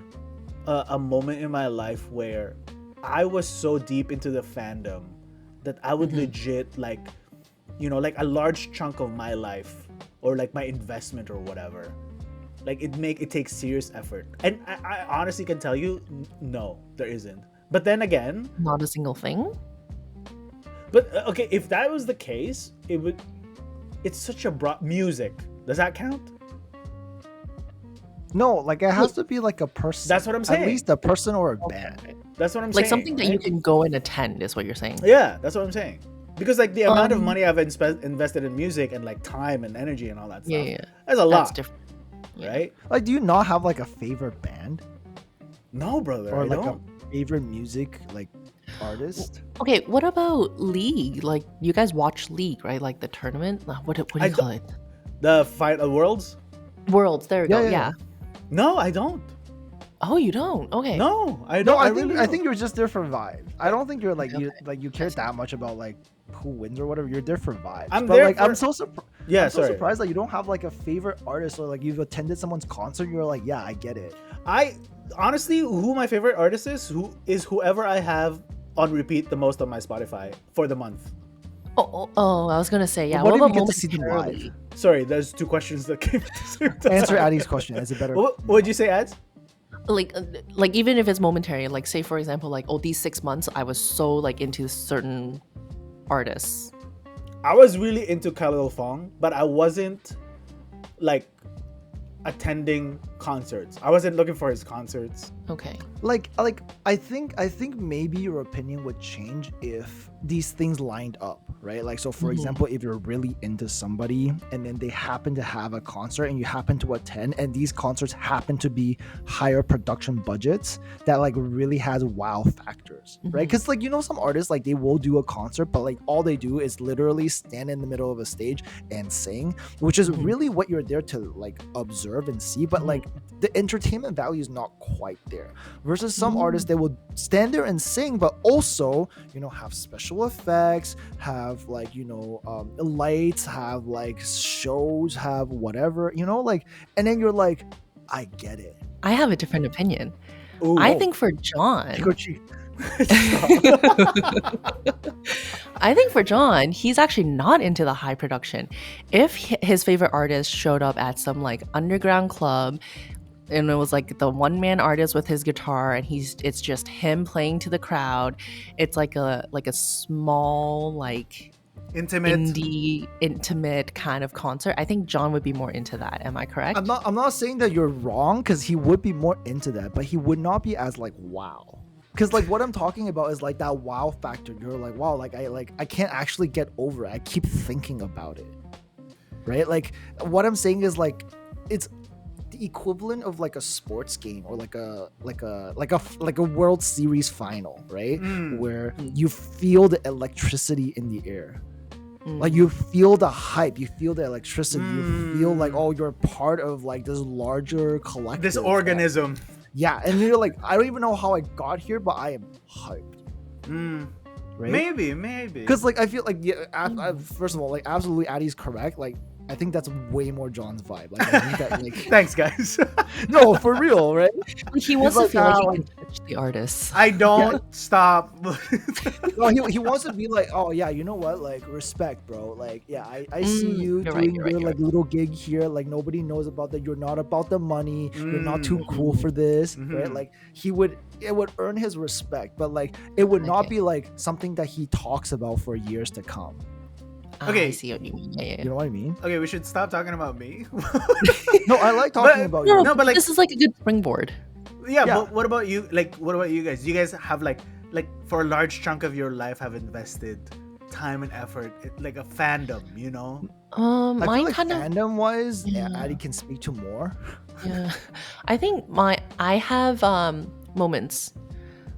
a moment in my life where I was so deep into the fandom that I would legit like, you know, like a large chunk of my life or like my investment or whatever, like it takes serious effort, and I honestly can tell you, no, there isn't. But then again, Not a single thing. but okay, if that was the case, it's such a broad music. Does that count? No, like it has to be like a person. That's what I'm saying. At least a person or a band. That's what I'm Like saying. something that you right? can go and attend is what you're saying. Yeah, that's what I'm saying. Because like the amount of money I've invested in music and like time and energy and all that stuff, Yeah. that's a That's lot, different. right? Like, do you not have like a favorite band No, brother, or I like don't. a favorite music like artist? Okay, what about League? Like, you guys watch League, right? Like the tournament? What do you call it? The Fight of Worlds? Worlds. There we go. Yeah. Yeah. No, I don't. Oh, you don't? Okay. No, I No, don't. I really think don't. you're just there for vibes. I don't think you're like Okay. you care that much about like who wins or whatever. You're there for vibes. I'm but there like I'm for- so surprised. Yeah, I'm so sorry. surprised that you don't have like a favorite artist or like you've attended someone's concert. And you're like, yeah, I get it. I honestly, who my favorite artist is whoever I have on repeat the most on my Spotify for the month. Oh, I was gonna say, yeah. What What if you about get to see them live? momentarily? Sorry, there's two questions that came at the same time. Answer Addie's question. Is it better? What would you say, Ads? Like even if it's momentary, like say for example, like, oh, these 6 months I was so like into certain artists. I was really into Khalil Fong, but I wasn't like attending concerts. I wasn't looking for his concerts. Okay. Like I think maybe your opinion would change if these things lined up, right? Like, so for example, if you're really into somebody and then they happen to have a concert and you happen to attend, and these concerts happen to be higher production budgets that like really has wow factors, right? Because like, you know, some artists, like they will do a concert but like all they do is literally stand in the middle of a stage and sing, which is really what you're there to like observe and see, but like the entertainment value is not quite there. Versus some artists, they will stand there and sing, but also, you know, have special effects, have like, you know, lights, have like shows, have whatever, you know, like, and then you're like, I get it. I have a different opinion. Ooh, I whoa. think for John, Chico-chi. I think for John, he's actually not into the high production. If his favorite artist showed up at some like underground club and it was like the one man artist with his guitar and it's just him playing to the crowd, it's like a small like Intimate. indie intimate kind of concert, I think John would be more into that. Am I correct? I'm not saying that you're wrong, because he would be more into that, but he would not be as like wow. Because like what I'm talking about is like that wow factor. You're like, wow, like I can't actually get over it. I keep thinking about it, right? Like what I'm saying is like it's the equivalent of like a sports game or like a World Series final, right? Where you feel the electricity in the air. Like you feel the hype, you feel the electricity, you feel like, oh, you're part of like this larger collective. This organism. Yeah, and you're like, I don't even know how I got here, but I am hyped. Right? Maybe. Because like I feel like, yeah, first of all, like absolutely, Addie's correct. Like I think that's way more John's vibe. Like, I think that, like, Thanks, guys. no, for real, right? Like, he wants to like, feel like "Ah, he can touch the artist. I don't stop. No, he wants to be like, oh yeah, you know what? Like, respect, bro. Like, yeah, I see you you're doing right, your you're like little gig here. Like, nobody knows about that. You're not about the money. You're not too Mm. cool for this, Mhm. right? Like, it would earn his respect, but like, it would not Okay. be like something that he talks about for years to come. Okay. I see what you mean. Yeah. You know what I mean? Okay, we should stop talking about me. No, I like talking about you. No, but like- this is like a good springboard. Yeah, Yeah. but what about you? Like, what about you guys? Do you guys have like for a large chunk of your life have invested time and effort, like a fandom, you know? I feel Mine like kind of. fandom wise, Yeah. Addie can speak to more. Yeah, I think I have moments.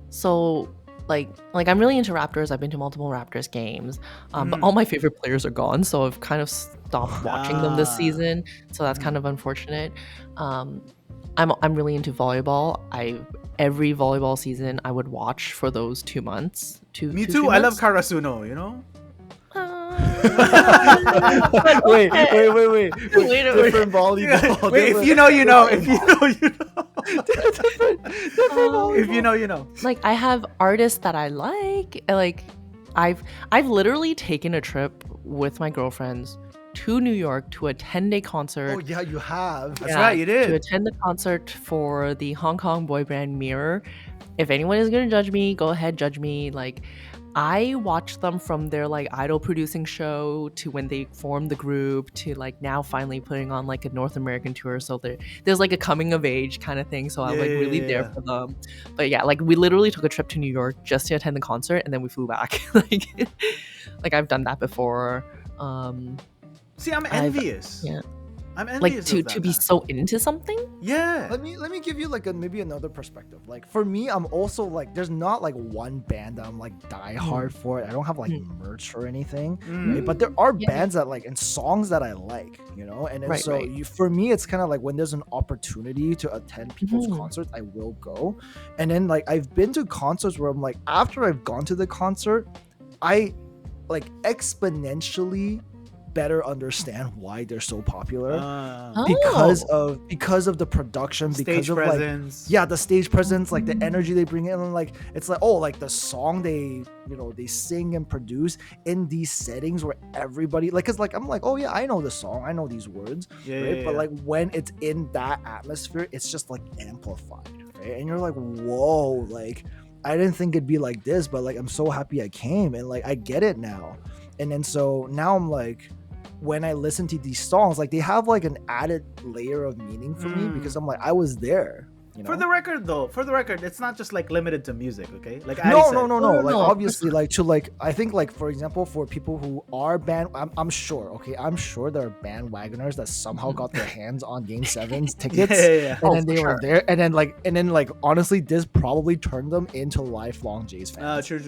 So like I'm really into Raptors. I've been to multiple Raptors games, but all my favorite players are gone, so I've kind of stopped watching them this Ah. season. So that's kind of unfortunate. I'm really into volleyball. Every volleyball season I would watch for those 2 months. Me two, too. 3 I love months. Karasuno, you know? Wait. Wait. Different volleyball. Wait, if you know, you know. If you know, you know. different If you volleyball. know, you know. Like I have artists that I like. Like I've literally taken a trip with my girlfriends to New York to attend a concert. Oh yeah, you have. That's right, you did. To attend the concert for the Hong Kong boy band Mirror. If anyone is gonna judge me, go ahead, judge me. Like I watched them from their like idol producing show to when they formed the group to like now finally putting on like a North American tour. So there's like a coming of age kind of thing. So I'm like really there Yeah. for them. But yeah, like we literally took a trip to New York just to attend the concert and then we flew back. like I've done that before. See, I'm envious. yeah. I'm envious Like of that to be now. so into something. Yeah. Let me give you like maybe another perspective. Like for me, I'm also like there's not like one band that I'm like die hard for. I don't have like merch or anything. Mm. Right? But there are Yeah. bands that like and songs that I like, you know. And then Right, so right. for me, it's kind of like when there's an opportunity to attend people's Mhm. concerts, I will go. And then like I've been to concerts where I'm like after I've gone to the concert, I like exponentially better understand why they're so popular Ah. because of the production, because Stage of presence. like the stage presence, like the energy they bring in, and like it's like like the song they they sing and produce in these settings where everybody like because like I'm like oh yeah I know the song, I know these words, Yeah, right? yeah, But yeah. like when it's in that atmosphere, it's just like amplified, right? And you're like whoa, like I didn't think it'd be like this, but like I'm so happy I came, and like I get it now. And then so now I'm like when I listen to these songs, like they have like an added layer of meaning for me because I'm like I was there, you know. For the record, it's not just like limited to music, okay? Like Addy No, said. no. no, Like no. obviously, like to like I think like for example, for people who are I'm sure, okay, I'm sure there are bandwagoners that somehow got their hands on Game 7's tickets, Yeah. and then for they were sure. there, and then like honestly, this probably turned them into lifelong Jays fans. True.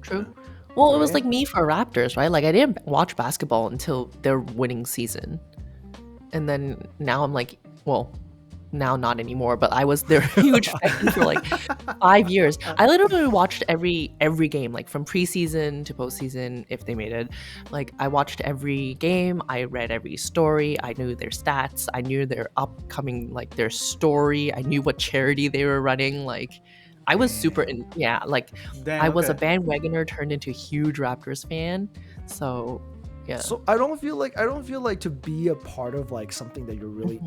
True. Well, it was Right? like me for Raptors, right? Like I didn't watch basketball until their winning season. And then now I'm like, well, now not anymore, but I was their huge fan for like 5 years. I literally watched every game, like from preseason to postseason if they made it. Like I watched every game, I read every story, I knew their stats, I knew their upcoming like their story, I knew what charity they were running. Like I was super like Damn, I was a okay. bandwagoner turned into a huge Raptors fan. So yeah. So I don't feel like to be a part of like something that you're really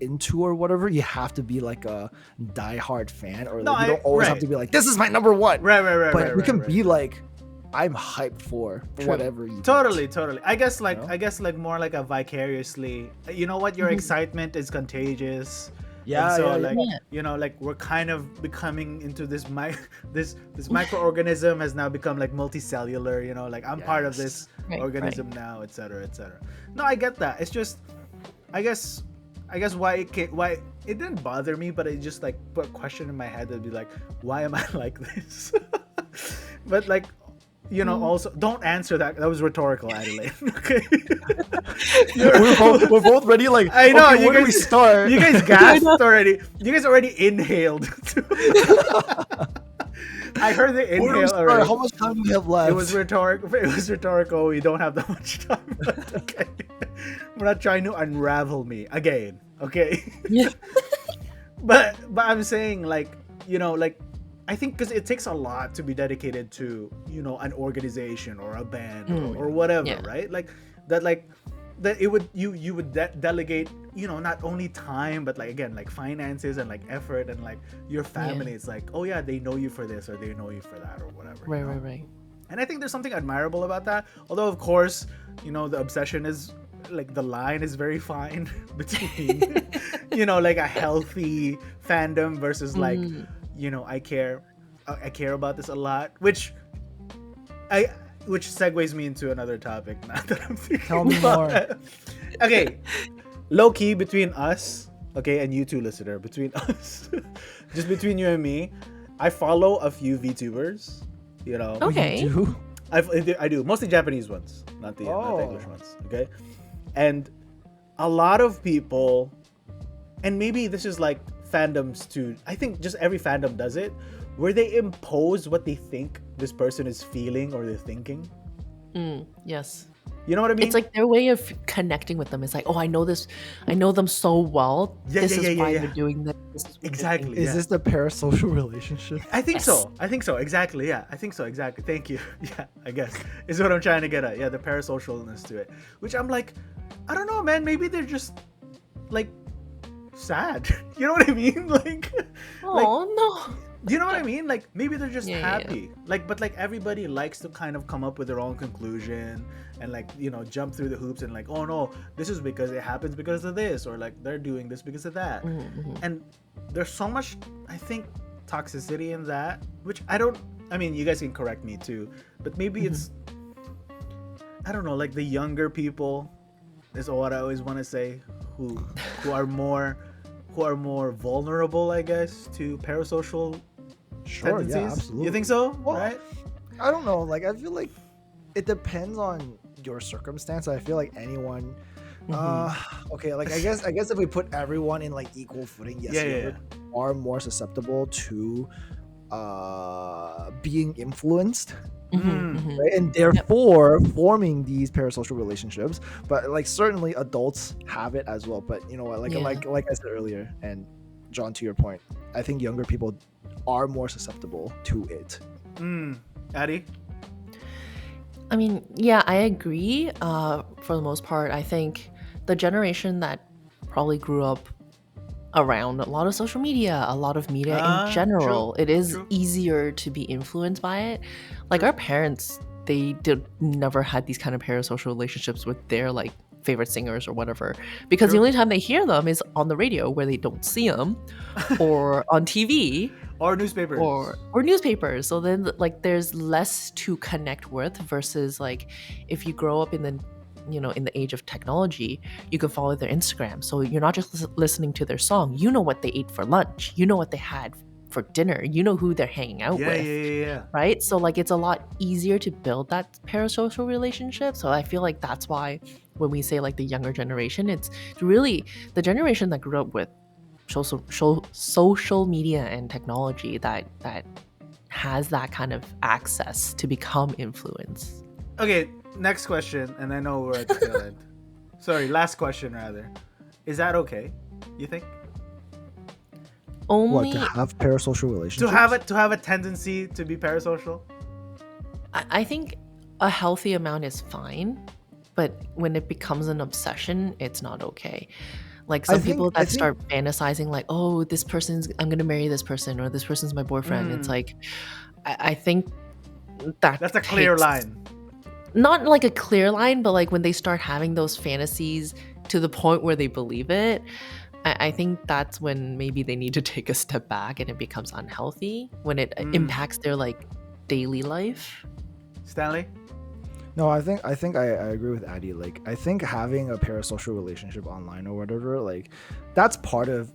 into or whatever, you have to be like a diehard fan, or No, like, you don't always have right. to be like this is my number one. Right. But you can right. be like I'm hyped for True. whatever you Totally. get. I guess like know? more like a vicariously. You know what? Your excitement is contagious. Yeah, And so yeah, like yeah. like we're kind of becoming into this this microorganism has now become like multicellular. Like I'm part of this Right, organism now, etc. No, I get that. It's just I guess why it didn't bother me, but it just like put a question in my head that'd be like, why am I like this? But like also don't answer that. That was rhetorical, Adelaide. Okay. we're both ready. Like I know, okay, you where do we guys- start? You guys gasped already. You guys already inhaled. I heard the Where do we inhale start? already. How much time do we have left? It was rhetorical. We don't have that much time. But okay. I'm not trying to unravel me again, okay? Yeah. But I'm saying like, like I think because it takes a lot to be dedicated to, an organization or a band or whatever, Yeah. right? Like that it would you would delegate, not only time but like again like finances and like effort and like your family. It's like, oh yeah, they know you for this or they know you for that or whatever. Right. And I think there's something admirable about that. Although of course, the obsession is like the line is very fine between like a healthy fandom versus like I care about this a lot, which segues me into another topic now that I'm thinking. Tell me more. Okay, low key between us, okay, and you two listener, between us, just between you and me, I follow a few VTubers, Okay. You do? I do, mostly Japanese ones, not the English ones, okay? And a lot of people, and maybe this is like fandoms too, I think just every fandom does it, where they impose what they think this person is feeling or they're thinking. Yes. You know what I mean? It's like their way of connecting with them. It's like, oh, I know them so well. This is why they're doing this. This is what they're Exactly. thinking. Is this the parasocial relationship? I think Yes. so. Exactly. Yeah, I think so. Exactly. Thank you. Yeah, I guess is what I'm trying to get at. Yeah, the parasocialness to it, which I'm like, I don't know, man. Maybe they're just like sad. You know what I mean? Like, Oh no. do you know what I mean? Like maybe they're just Yeah. happy. Like, but like everybody likes to kind of come up with their own conclusion and like jump through the hoops and like, oh no, this is because it happens because of this, or like they're doing this because of that. And there's so much, I think, toxicity in that, which I mean, you guys can correct me too, but maybe it's, I don't know, like the younger people is what I always want to say, who are more vulnerable, I guess, to parasocial tendencies. Yeah, absolutely. You think so? Well, right? I don't know. Like, I feel like it depends on your circumstance. I feel like anyone. Okay, like I guess if we put everyone in like equal footing, yes, you are more susceptible to being influenced. Right? And therefore forming these parasocial relationships. But like certainly adults have it as well. But you know what? Like I said earlier, and John, to your point, I think younger people are more susceptible to it. Addie? I mean, yeah, I agree. For the most part, I think the generation that probably grew up around a lot of social media, a lot of media in general, it is easier to be influenced by it. Like our parents, they never had these kind of parasocial relationships with their like favorite singers or whatever, because the only time they hear them is on the radio where they don't see them, or on TV. Or newspapers. Or newspapers. So then like there's less to connect with versus like if you grow up in the in the age of technology, you can follow their Instagram. So you're not just listening to their song. You know what they ate for lunch. You know what they had for dinner. You know who they're hanging out with. Yeah. Right? So like it's a lot easier to build that parasocial relationship. So I feel like that's why when we say like the younger generation, it's really the generation that grew up with social media and technology that has that kind of access to become influenced. Okay, next question, and I know we're at the tail end. Sorry, last question rather. Is that okay? You think? Only What, to have parasocial relationships? To have a tendency to be parasocial? I think a healthy amount is fine, but when it becomes an obsession, it's not okay. Like some people that start fantasizing like, oh, I'm gonna marry this person, or this person's my boyfriend. It's like, I think that's a clear line. Not like a clear line, but like when they start having those fantasies to the point where they believe it, I think that's when maybe they need to take a step back and it becomes unhealthy when it impacts their like daily life. Stanley? No, I think I agree with Addie. Like, I think having a parasocial relationship online or whatever, like, that's part of,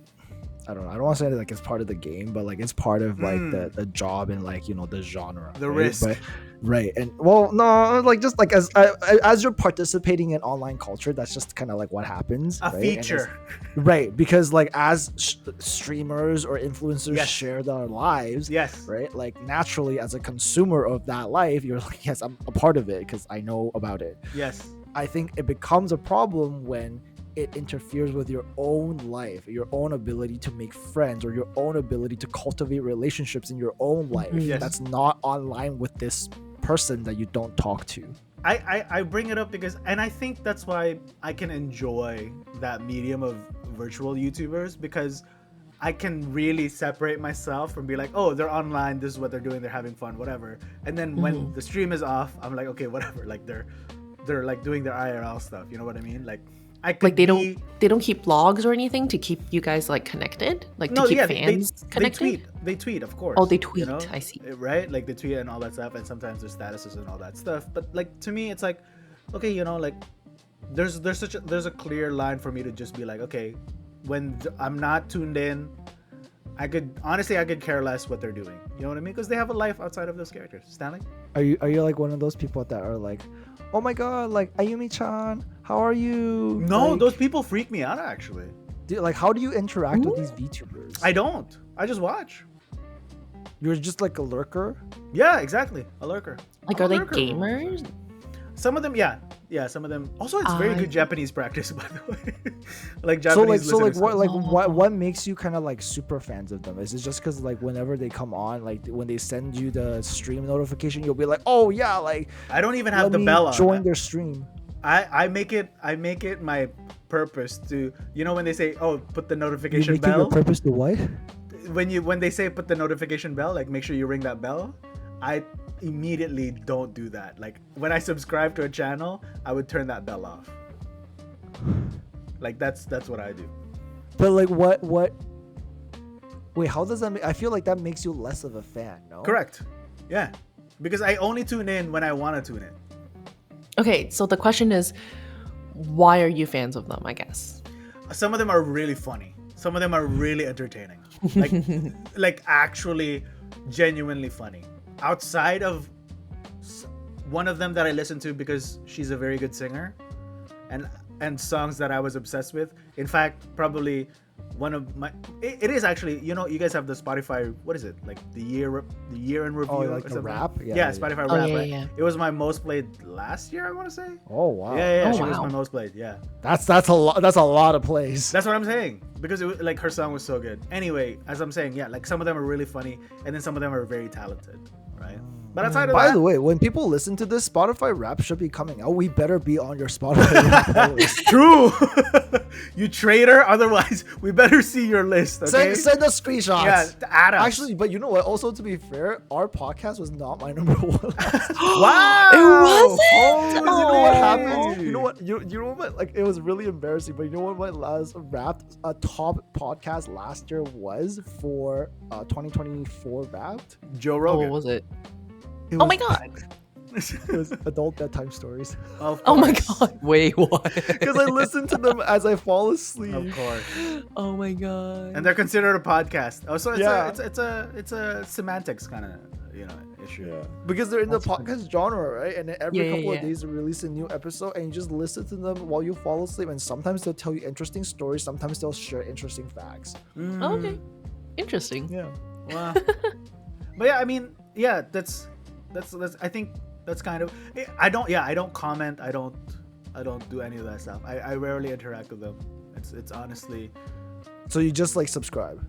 I don't know, I don't want to say like it's part of the game, but like it's part of like the job and like, the genre. The risk. But, right. And well, no, like just like as you're participating in online culture, that's just kind of like what happens. A feature. Right. Because like as streamers or influencers share their lives, right? Like naturally as a consumer of that life, you're like, yes, I'm a part of it because I know about it. Yes. I think it becomes a problem when it interferes with your own life, your own ability to make friends, or your own ability to cultivate relationships in your own life. Yes. That's not online with this person that you don't talk to. I bring it up because, and I think that's why I can enjoy that medium of virtual YouTubers, because I can really separate myself from be like, oh, they're online, this is what they're doing, they're having fun, whatever. And then when the stream is off, I'm like, okay, whatever. Like they're like doing their IRL stuff. You know what I mean? Like I could Like they don't keep blogs or anything to keep you guys like connected, like to keep fans connected. They tweet, of course. Oh, they tweet. You know? I see. Right? Like they tweet and all that stuff, and sometimes there's statuses and all that stuff. But like to me, it's like, okay, you know, like there's a clear line for me to just be like, okay, when I'm not tuned in, I could care less what they're doing. You know what I mean? Because they have a life outside of those characters. Stanley? Are you like one of those people that are like, oh my god, like Ayumi-chan, how are you? No, like, those people freak me out actually. like how do you interact with these VTubers? I don't. I just watch. You're just like a lurker? Yeah, exactly. A lurker. Like, I'm are a they lurker. gamers? Some of them, yeah. Some of them. Also, it's very good Japanese practice, by the way. Like So Japanese. what makes you kind of like super fans of them? Is it just because like whenever they come on, like when they send you the stream notification, you'll be like, oh yeah, like I don't even have let the me bell on. join their stream. I make it my purpose to, you know, when they say, oh, put the You notification make it your bell. purpose to what? When they say put the notification bell, like make sure you ring that bell, I immediately don't do that. Like when I subscribe to a channel, I would turn that bell off. Like that's what I do. But like what? Wait, how does that make? I feel like that makes you less of a fan, no? Correct. Yeah, because I only tune in when I want to tune in. Okay, so the question is, why are you fans of them? I guess. Some of them are really funny. Some of them are really entertaining. Like actually genuinely funny. Outside of one of them that I listen to because she's a very good singer, and songs that I was obsessed with. In fact, probably one of my it is actually, you know, you guys have the Spotify, what is it, like the year in review? Oh, like or the something? rap? Yeah, Spotify Oh, rap. yeah, Right? yeah. It was my most played last year, I want to say. Oh wow. Yeah, Oh, she was wow. my most played. Yeah, That's a lot. That's a lot of plays. that's what I'm saying, because it was, like, her song was so good. Anyway, as I'm saying, yeah, like some of them are really funny, and then some of them are very talented, right? But outside of By that, the way, when people listen to this, Spotify rap should be coming out. We better be on your Spotify rap playlist. true, you traitor. Otherwise, we better see your list. Okay. Send us screenshots. Yeah, add us. Actually, but you know what? Also, to be fair, our podcast was not my number one. Wow, It wasn't? Holy You know what Oh. happened? You know what? You know what? Like, it was really embarrassing. But you know what? My last Wrapped top podcast last year was for 2024 Wrapped. Joe Oh, Rogan. what was it? It Oh was, my god! It was adult bedtime stories. Of Oh my course. god! Wait, what? Because I listen to them as I fall asleep. Of course. Oh my god! And they're considered a podcast. Oh, so Yeah. it's a semantics kind of, you know, issue. Yeah, because they're in the podcast genre, right? And then every Yeah, couple yeah. of days they release a new episode, and you just listen to them while you fall asleep. And sometimes they'll tell you interesting stories, sometimes they'll share interesting facts. Mm, Oh, okay, interesting. Yeah, Wow. But yeah, I mean, yeah, that's I think that's kind of, I don't comment, I don't do any of that stuff. I rarely interact with them. It's honestly, so you just like subscribe.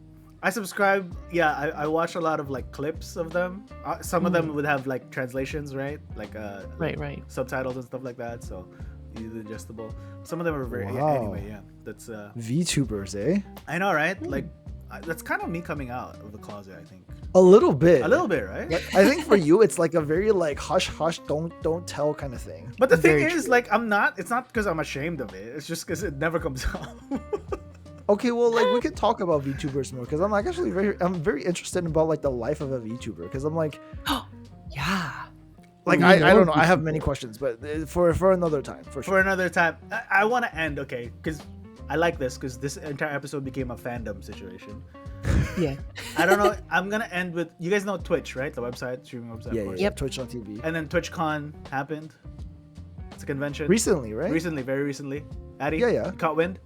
I subscribe. Yeah, I watch a lot of like clips of them. Some of them would have like translations, right? Like Right. subtitles and stuff like that. So easily adjustable. Some of them are very. Wow. Yeah, anyway, yeah, that's. VTubers, eh? I know, right? Like that's kind of me coming out of the closet. I think A little bit. a little bit, right? Like, I think for you, it's like a very like hush hush, don't tell kind of thing. But the thing Very is, true. like, I'm not. It's not because I'm ashamed of it. It's just because it never comes out. Okay, well, like we could talk about VTubers more because I'm like actually I'm very interested about like the life of a VTuber because I'm like. Yeah. Like We I know don't know. I have VTubers. many questions, but for another time, for sure. For another time, I want to end, okay? Because I like this, because this entire episode became a fandom situation. Yeah. I don't know. I'm gonna end with, you guys know Twitch, right? The website, streaming website. Yeah, of yeah, course. yeah. Yep. Twitch on TV. And then TwitchCon happened. It's a convention. Recently, right? Recently, very recently. Addy, Yeah, yeah. you caught wind.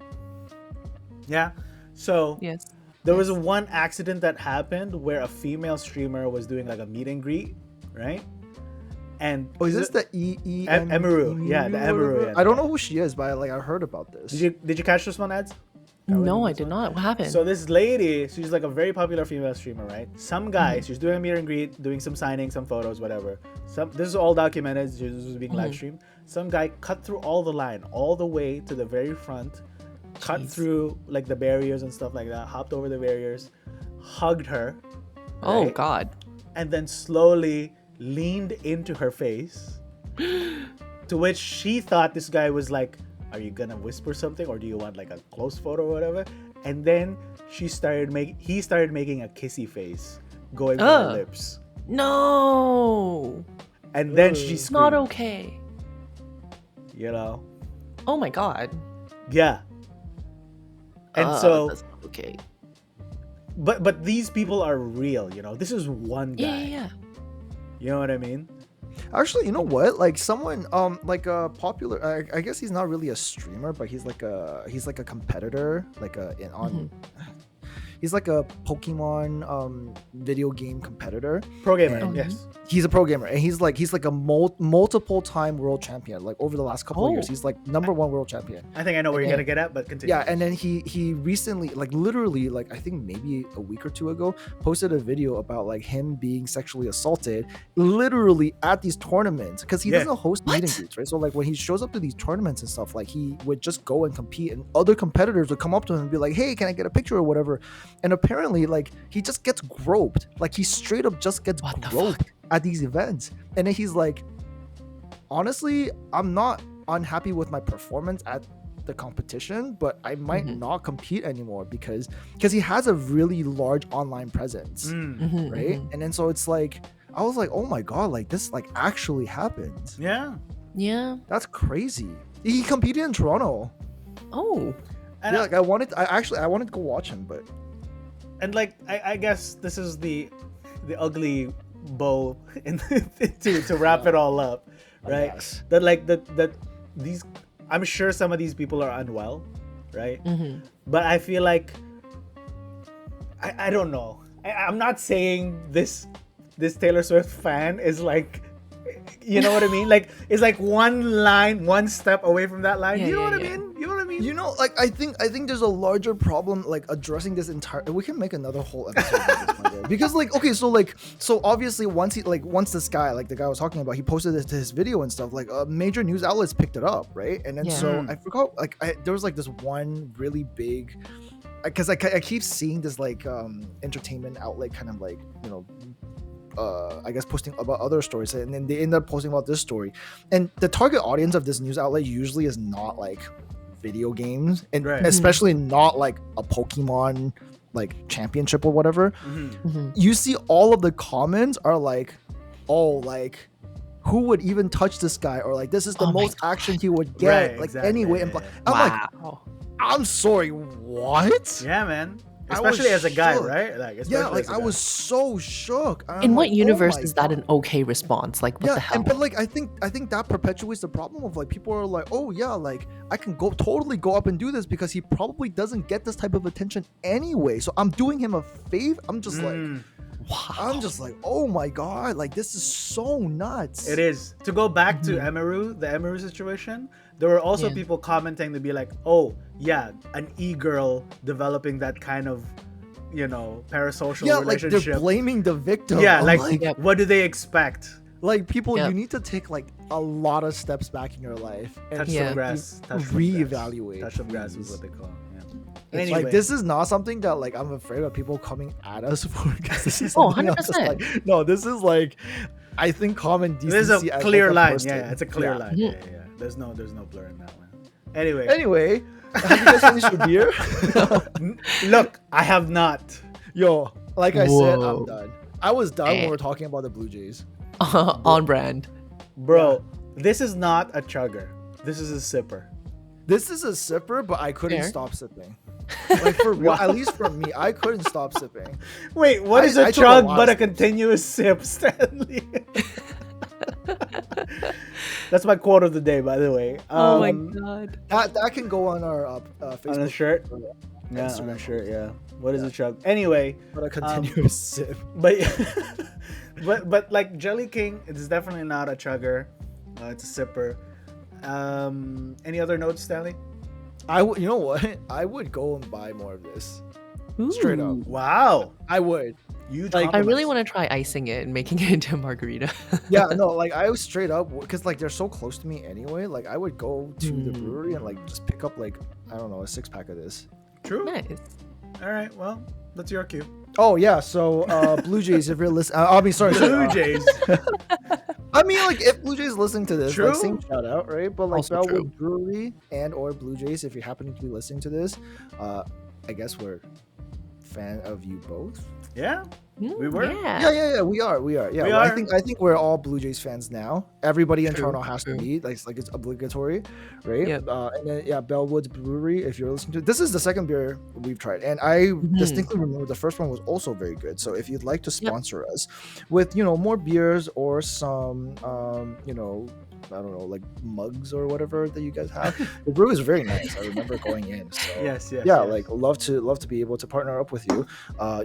Yeah. So Yes. there was one accident that happened where a female streamer was doing like a meet and greet, right? And is this the E Emiru? Yeah, the Emiru. Yeah, I don't know who she is, but I heard about this. Did you catch this one, Eds? No, I did not. What happened? So this lady, she's like a very popular female streamer, right? Some guy, she's doing a meet and greet, doing some signing, some photos, whatever. This is all documented. This was being live streamed. Some guy cut through all the line, all the way to the very front, cut through like the barriers and stuff like that, hopped over the barriers, hugged her. Oh right? God. And then slowly leaned into her face. To which she thought this guy was like, are you gonna whisper something, or do you want like a close photo or whatever? And then he started making a kissy face going for her lips. No. And then she screamed. Not okay. You know? Oh my God. Yeah. And so that's not okay. but these people are real, you know. This is one guy. Yeah. You know what I mean? Actually, you know what? Like someone, like a popular. I guess he's not really a streamer, but he's like a competitor, like he's like a Pokemon video game competitor. Pro gamer, And yes. He's a pro gamer, and he's like a multiple time world champion. Like over the last couple of years, he's like #1 world champion. I think I know where you're gonna get at, but continue. Yeah, and then he recently, like literally, like I think maybe a week or two ago, posted a video about like him being sexually assaulted, literally at these tournaments, because he doesn't host meet and greets, right? So like when he shows up to these tournaments and stuff, like he would just go and compete, and other competitors would come up to him and be like, "Hey, can I get a picture or whatever?" And apparently, like he just gets groped, like he straight up just gets groped at these events. And then he's like, honestly, I'm not unhappy with my performance at the competition, but I might not compete anymore because he has a really large online presence, right? And then so it's like, I was like, oh my God, like this like actually happened. Yeah. That's crazy. He competed in Toronto. Oh. And yeah, like I wanted to go watch him, but and like I guess this is the ugly bow in to wrap it all up, right? That like that these, I'm sure some of these people are unwell, right? But I feel like I don't know. I'm not saying this Taylor Swift fan is like, you know what I mean? Like it's like one step away from that line. You know what I mean? You know what I mean? You know, like I think there's a larger problem like addressing this entire. We can make another whole episode about this one day. Because like okay, so obviously once this guy, like the guy I was talking about, he posted this to his video and stuff. Like major news outlets picked it up, right? And then so I forgot, like there was like this one really big, because I keep seeing this like entertainment outlet kind of like, you know, I guess posting about other stories, and then they end up posting about this story. And the target audience of this news outlet usually is not like video games, and especially not like a Pokemon like championship or whatever. You see all of the comments are like, oh, like who would even touch this guy, or like this is the most action he would get, like anyway. And I'm like, I'm sorry, what? Yeah, man. Especially as a guy, right? Like, yeah, like I was so shook. In what universe is that an okay response? Like, what the hell? But like, I think that perpetuates the problem of like people are like, oh yeah, like I can totally go up and do this because he probably doesn't get this type of attention anyway. So I'm doing him a favor. I'm just like, wow. I'm just like, oh my God, like this is so nuts. It is. To go back to the Emiru situation, there were also people commenting to be like, oh yeah, an e-girl developing that kind of, you know, parasocial relationship. Like they're blaming the victim. Yeah, like what do they expect? Like people, you need to take like a lot of steps back in your life and touch some grass, reevaluate. Touch some grass is what they call it. Anyway. Like this is not something that like I'm afraid of people coming at us for, because this is 100%. Like, no, this is like, I think common decency. This is a clear line. Person. Yeah, it's a clear line. Yeah. There's no blur in that one. Anyway, have you guys finished your beer? Look, I have not. Yo, like I said, I'm done. I was done when we were talking about the Blue Jays. On brand. Bro, this is not a chugger. This is a sipper. This is a sipper, but I couldn't stop sipping. Like for real, at least for me, I couldn't stop sipping. Wait, what is a chug but a continuous sip, Stanley? That's my quote of the day, by the way. Oh my God. That can go on our Facebook. On a shirt? Yeah, on Instagram a shirt. post. Yeah. What is a chug? Anyway, But a continuous sip. but but like Jelly King, it's definitely not a chugger. It's a sipper. Any other notes, Stanley? You know what? I would go and buy more of this. Straight up. Ooh. Wow. I would. Huge I really compliments. want to try icing it and making it into a margarita. Yeah, no, like I was straight up because like they're so close to me anyway. Like I would go to the brewery and like just pick up like I don't know a 6-pack of this. True. Nice. All right. Well, that's your cue. Oh yeah, so Blue Jays, if you're listening, I mean sorry, Blue Jays. I mean like if Blue Jays listening to this, True. like same shout out, right? But like Also true. Bellwood Brewery and or Blue Jays, if you happen to be listening to this, I guess we're fan of you both. Yeah. We were? Yeah. Yeah, we are. Yeah, We well, are. I think we're all Blue Jays fans now. Everybody in True, Toronto has to true. be like it's obligatory, right? Yep. And then Bellwoods Brewery. If you're listening to this, is the second beer we've tried, and I distinctly remember the first one was also very good. So if you'd like to sponsor us with more beers or some I don't know, like mugs or whatever that you guys have. The brew is very nice. I remember going in. So Yes. yeah, like love to be able to partner up with you.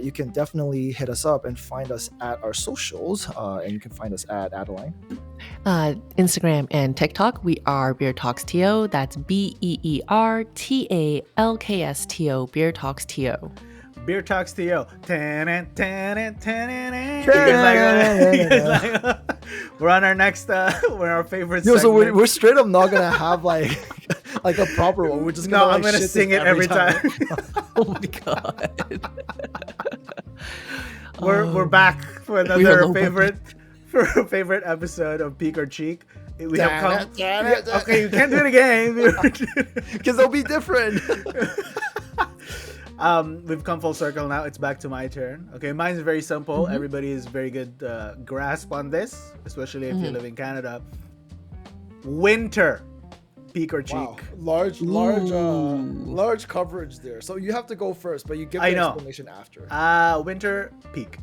You can definitely hit us up and find us at our socials. And you can find us at Adeline. Instagram and TikTok, we are Beer Talks TO. That's BeerTalksto. Beer Talks TO. Beer Talks to you. We're on our next. We're our favorite. Yo, so segment. we're straight up not gonna have like a proper one. We're just gonna I'm gonna shit sing this it every time. Oh my god. We're back for We another are favorite episode of Peak or Cheek. We have come. Okay, you can't do it again. Because they'll be different. We've come full circle now. It's back to my turn. Okay, mine's very simple. Everybody is very good grasp on this, especially if you live in Canada. Winter, Peak or Cheek. Wow. Ooh. Large coverage there. So you have to go first, but you give I the know. explanation after. Winter, Peak.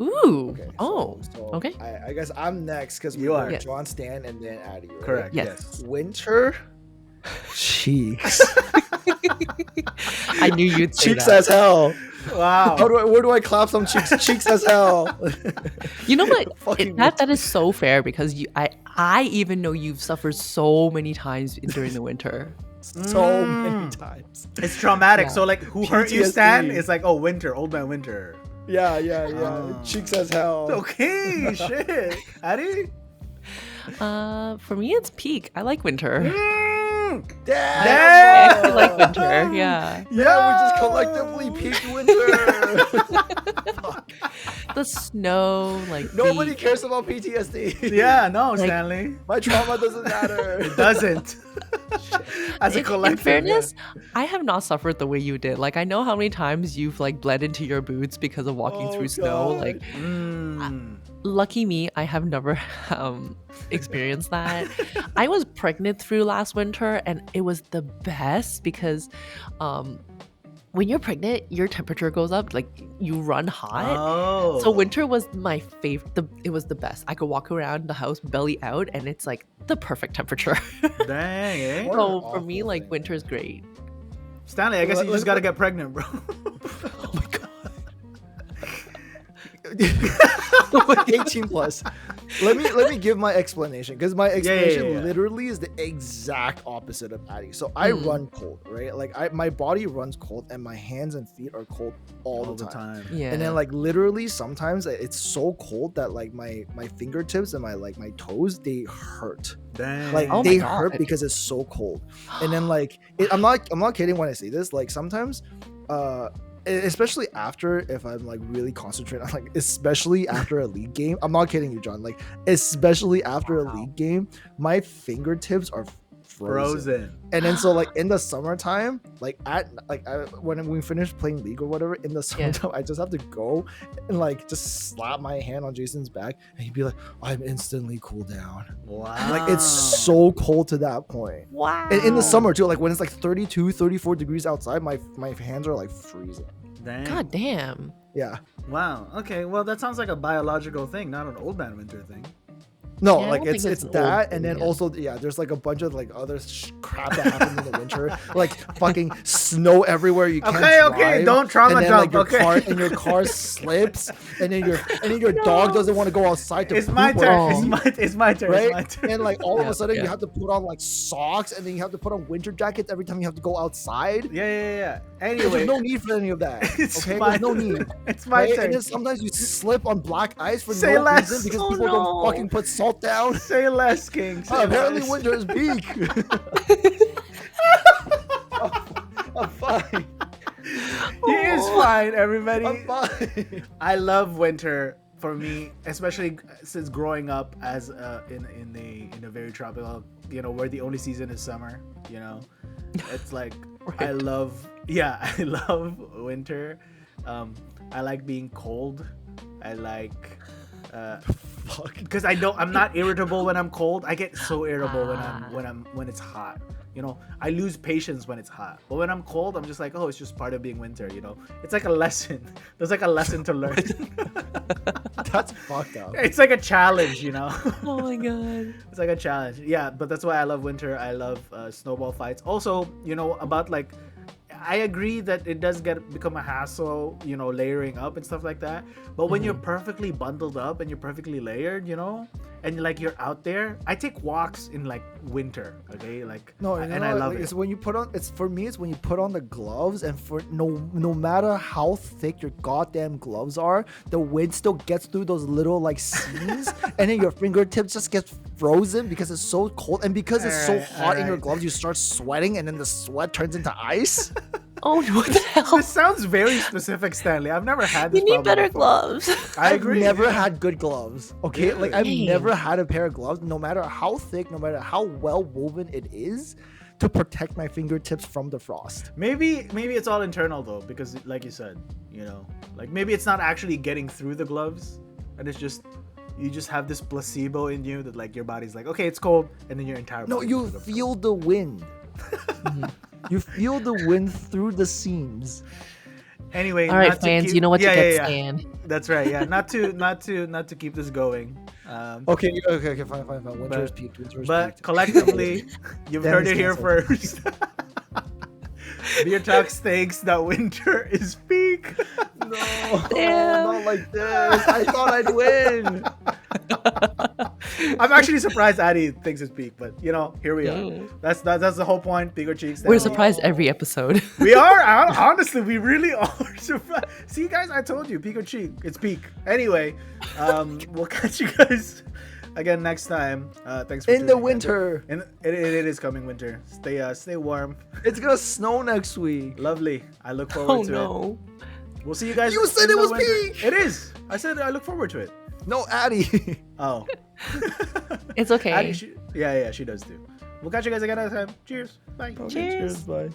Ooh. Okay, Oh. so Okay. I guess I'm next because You are. Yes. John Stan and then Addy. Right? Correct. Yes. Winter cheeks. I knew you'd say Cheeks that. as hell. Wow. Where do I clap some cheeks? Cheeks as hell. You know what? Fucking That is so fair because I even know you've suffered so many times during the winter. So many times. It's traumatic. Yeah. So like, who hurt you, PTSD. Stan? It's like, oh, winter, old man winter. Yeah. Oh. Cheeks as hell. Okay, shit. Addy? For me, it's peak. I like winter. Damn. I actually like winter. Yeah. Yeah, we just collectively peaked winter. The snow, like Nobody the- cares about PTSD. Yeah, no, Like- Stanley. My trauma doesn't matter. It doesn't. As a collective. In fairness, I have not suffered the way you did. Like I know how many times you've like bled into your boots because of walking Oh, through snow. God. Like yeah. Mm. lucky me, I have never experienced that. I was pregnant through last winter and it was the best because when you're pregnant, your temperature goes up, like you run hot. Oh. So winter was my favorite. It was the best. I could walk around the house belly out and it's like the perfect temperature. Dang, eh? What So an for me, awful like thing. winter is great. Stanley, I guess you just gotta get pregnant, bro. Oh my god. 18 plus. Let me give my explanation because my explanation yeah. literally is the exact opposite of Addy. So I run cold, right? Like my body runs cold and my hands and feet are cold all the time. Yeah. And then like literally sometimes it's so cold that like my fingertips and my toes they hurt. Dang. Like Oh my they God. hurt because it's so cold. And then like I'm not kidding when I say this. Like sometimes especially after if I'm like really concentrated on like especially after a league game. I'm not kidding you, John. Like especially after a league game, my fingertips are frozen. And then so like in the summertime, like when we finish playing league or whatever, in the summertime, I just have to go and like just slap my hand on Jason's back and he'd be like, I'm instantly cooled down. Wow. Like it's so cold to that point. Wow. And in the summer too, like when it's like 32, 34 degrees outside, my hands are like freezing. Dang. God damn. Yeah. Wow. Okay. Well, that sounds like a biological thing, not an old man winter thing. No, Yeah, I like don't it's think it's it's that, old and then Korean. also there's like a bunch of like other crap that happens in the winter, like fucking snow everywhere. You can't Okay, drive, okay, don't trauma and then jump, like your okay. car slips, and then your dog doesn't want to go outside to It's poop my or turn. Oh. It's pee, my turn. It's my right? turn. And like all of Yeah, a sudden you yeah. have to put on like socks, and then you have to put on winter jackets every time you have to go outside. Yeah. There's Anyway, no need for any of that. it's Okay, my there's no need. It's my Right? turn. And then sometimes you slip on black ice for Say no less. reason because Oh, people no. don't fucking put salt down. Say less, King. Say Apparently less. winter is peak. I'm fine. He is Oh. fine, everybody. I'm fine. I love winter. For me, especially since growing up as in a very tropical, where the only season is summer. It's like I Right. love winter. I like being cold. I like Fuck. because I'm not irritable when I'm cold. I get so irritable when it's hot. I lose patience when it's hot. But when I'm cold, I'm just like, oh, it's just part of being winter. It's like a lesson. There's like a lesson to learn. That's fucked up. It's like a challenge. Oh my god. It's like a challenge. Yeah, but that's why I love winter. I love snowball fights. Also, about like, I agree that it does become a hassle, layering up and stuff like that. But when you're perfectly bundled up and you're perfectly layered, and like you're out there, I take walks in like winter. Okay, like No, and I love like, it. it's when you put on. It's for me. It's when you put on the gloves, and for no matter how thick your goddamn gloves are, the wind still gets through those little like seams, and then your fingertips just get frozen because it's so cold, and because it's so Alright, hot in your alright. gloves, you start sweating, and then the sweat turns into ice. Oh, what the hell? This sounds very specific, Stanley. I've never had this You need problem better before. gloves. I I've agree. never had good gloves. Okay, like I've Really? never had a pair of gloves, no matter how thick, no matter how well woven it is, to protect my fingertips from the frost. Maybe it's all internal though, because like you said, like maybe it's not actually getting through the gloves, and it's just you just have this placebo in you that like your body's like, okay, it's cold, and then your entire No, body you goes up. feel the wind. You feel the wind through the seams. Anyway, All right, not to fans, keep- you know what yeah, to get, yeah, yeah. Stan. That's right. Yeah, not to keep this going. Okay, fine. Winter is peaked. Winter is But peaked. collectively, you've Damn heard it, it here Stan. first. Beer Talks thinks that winter is peak. No, Damn. not like this. I thought I'd win. I'm actually surprised Addy thinks it's peak, but here we are. Mm. That's the whole point. Bigger cheeks. We're Stanley. surprised every episode. We are honestly, we really are surprised. See, guys, I told you, peak or cheek. It's peak. Anyway, we'll catch you guys again next time. Thanks for In the tuning winter. In. It is coming winter. Stay warm. It's gonna snow next week. Lovely. I look forward Oh to no. it. We'll see you guys. You said in it the was winter. peak. It is. I said I look forward to it. No, Addie. Oh. It's okay. Addy, yeah, she does too. We'll catch you guys again next time. Cheers. Bye. Cheers. Bye.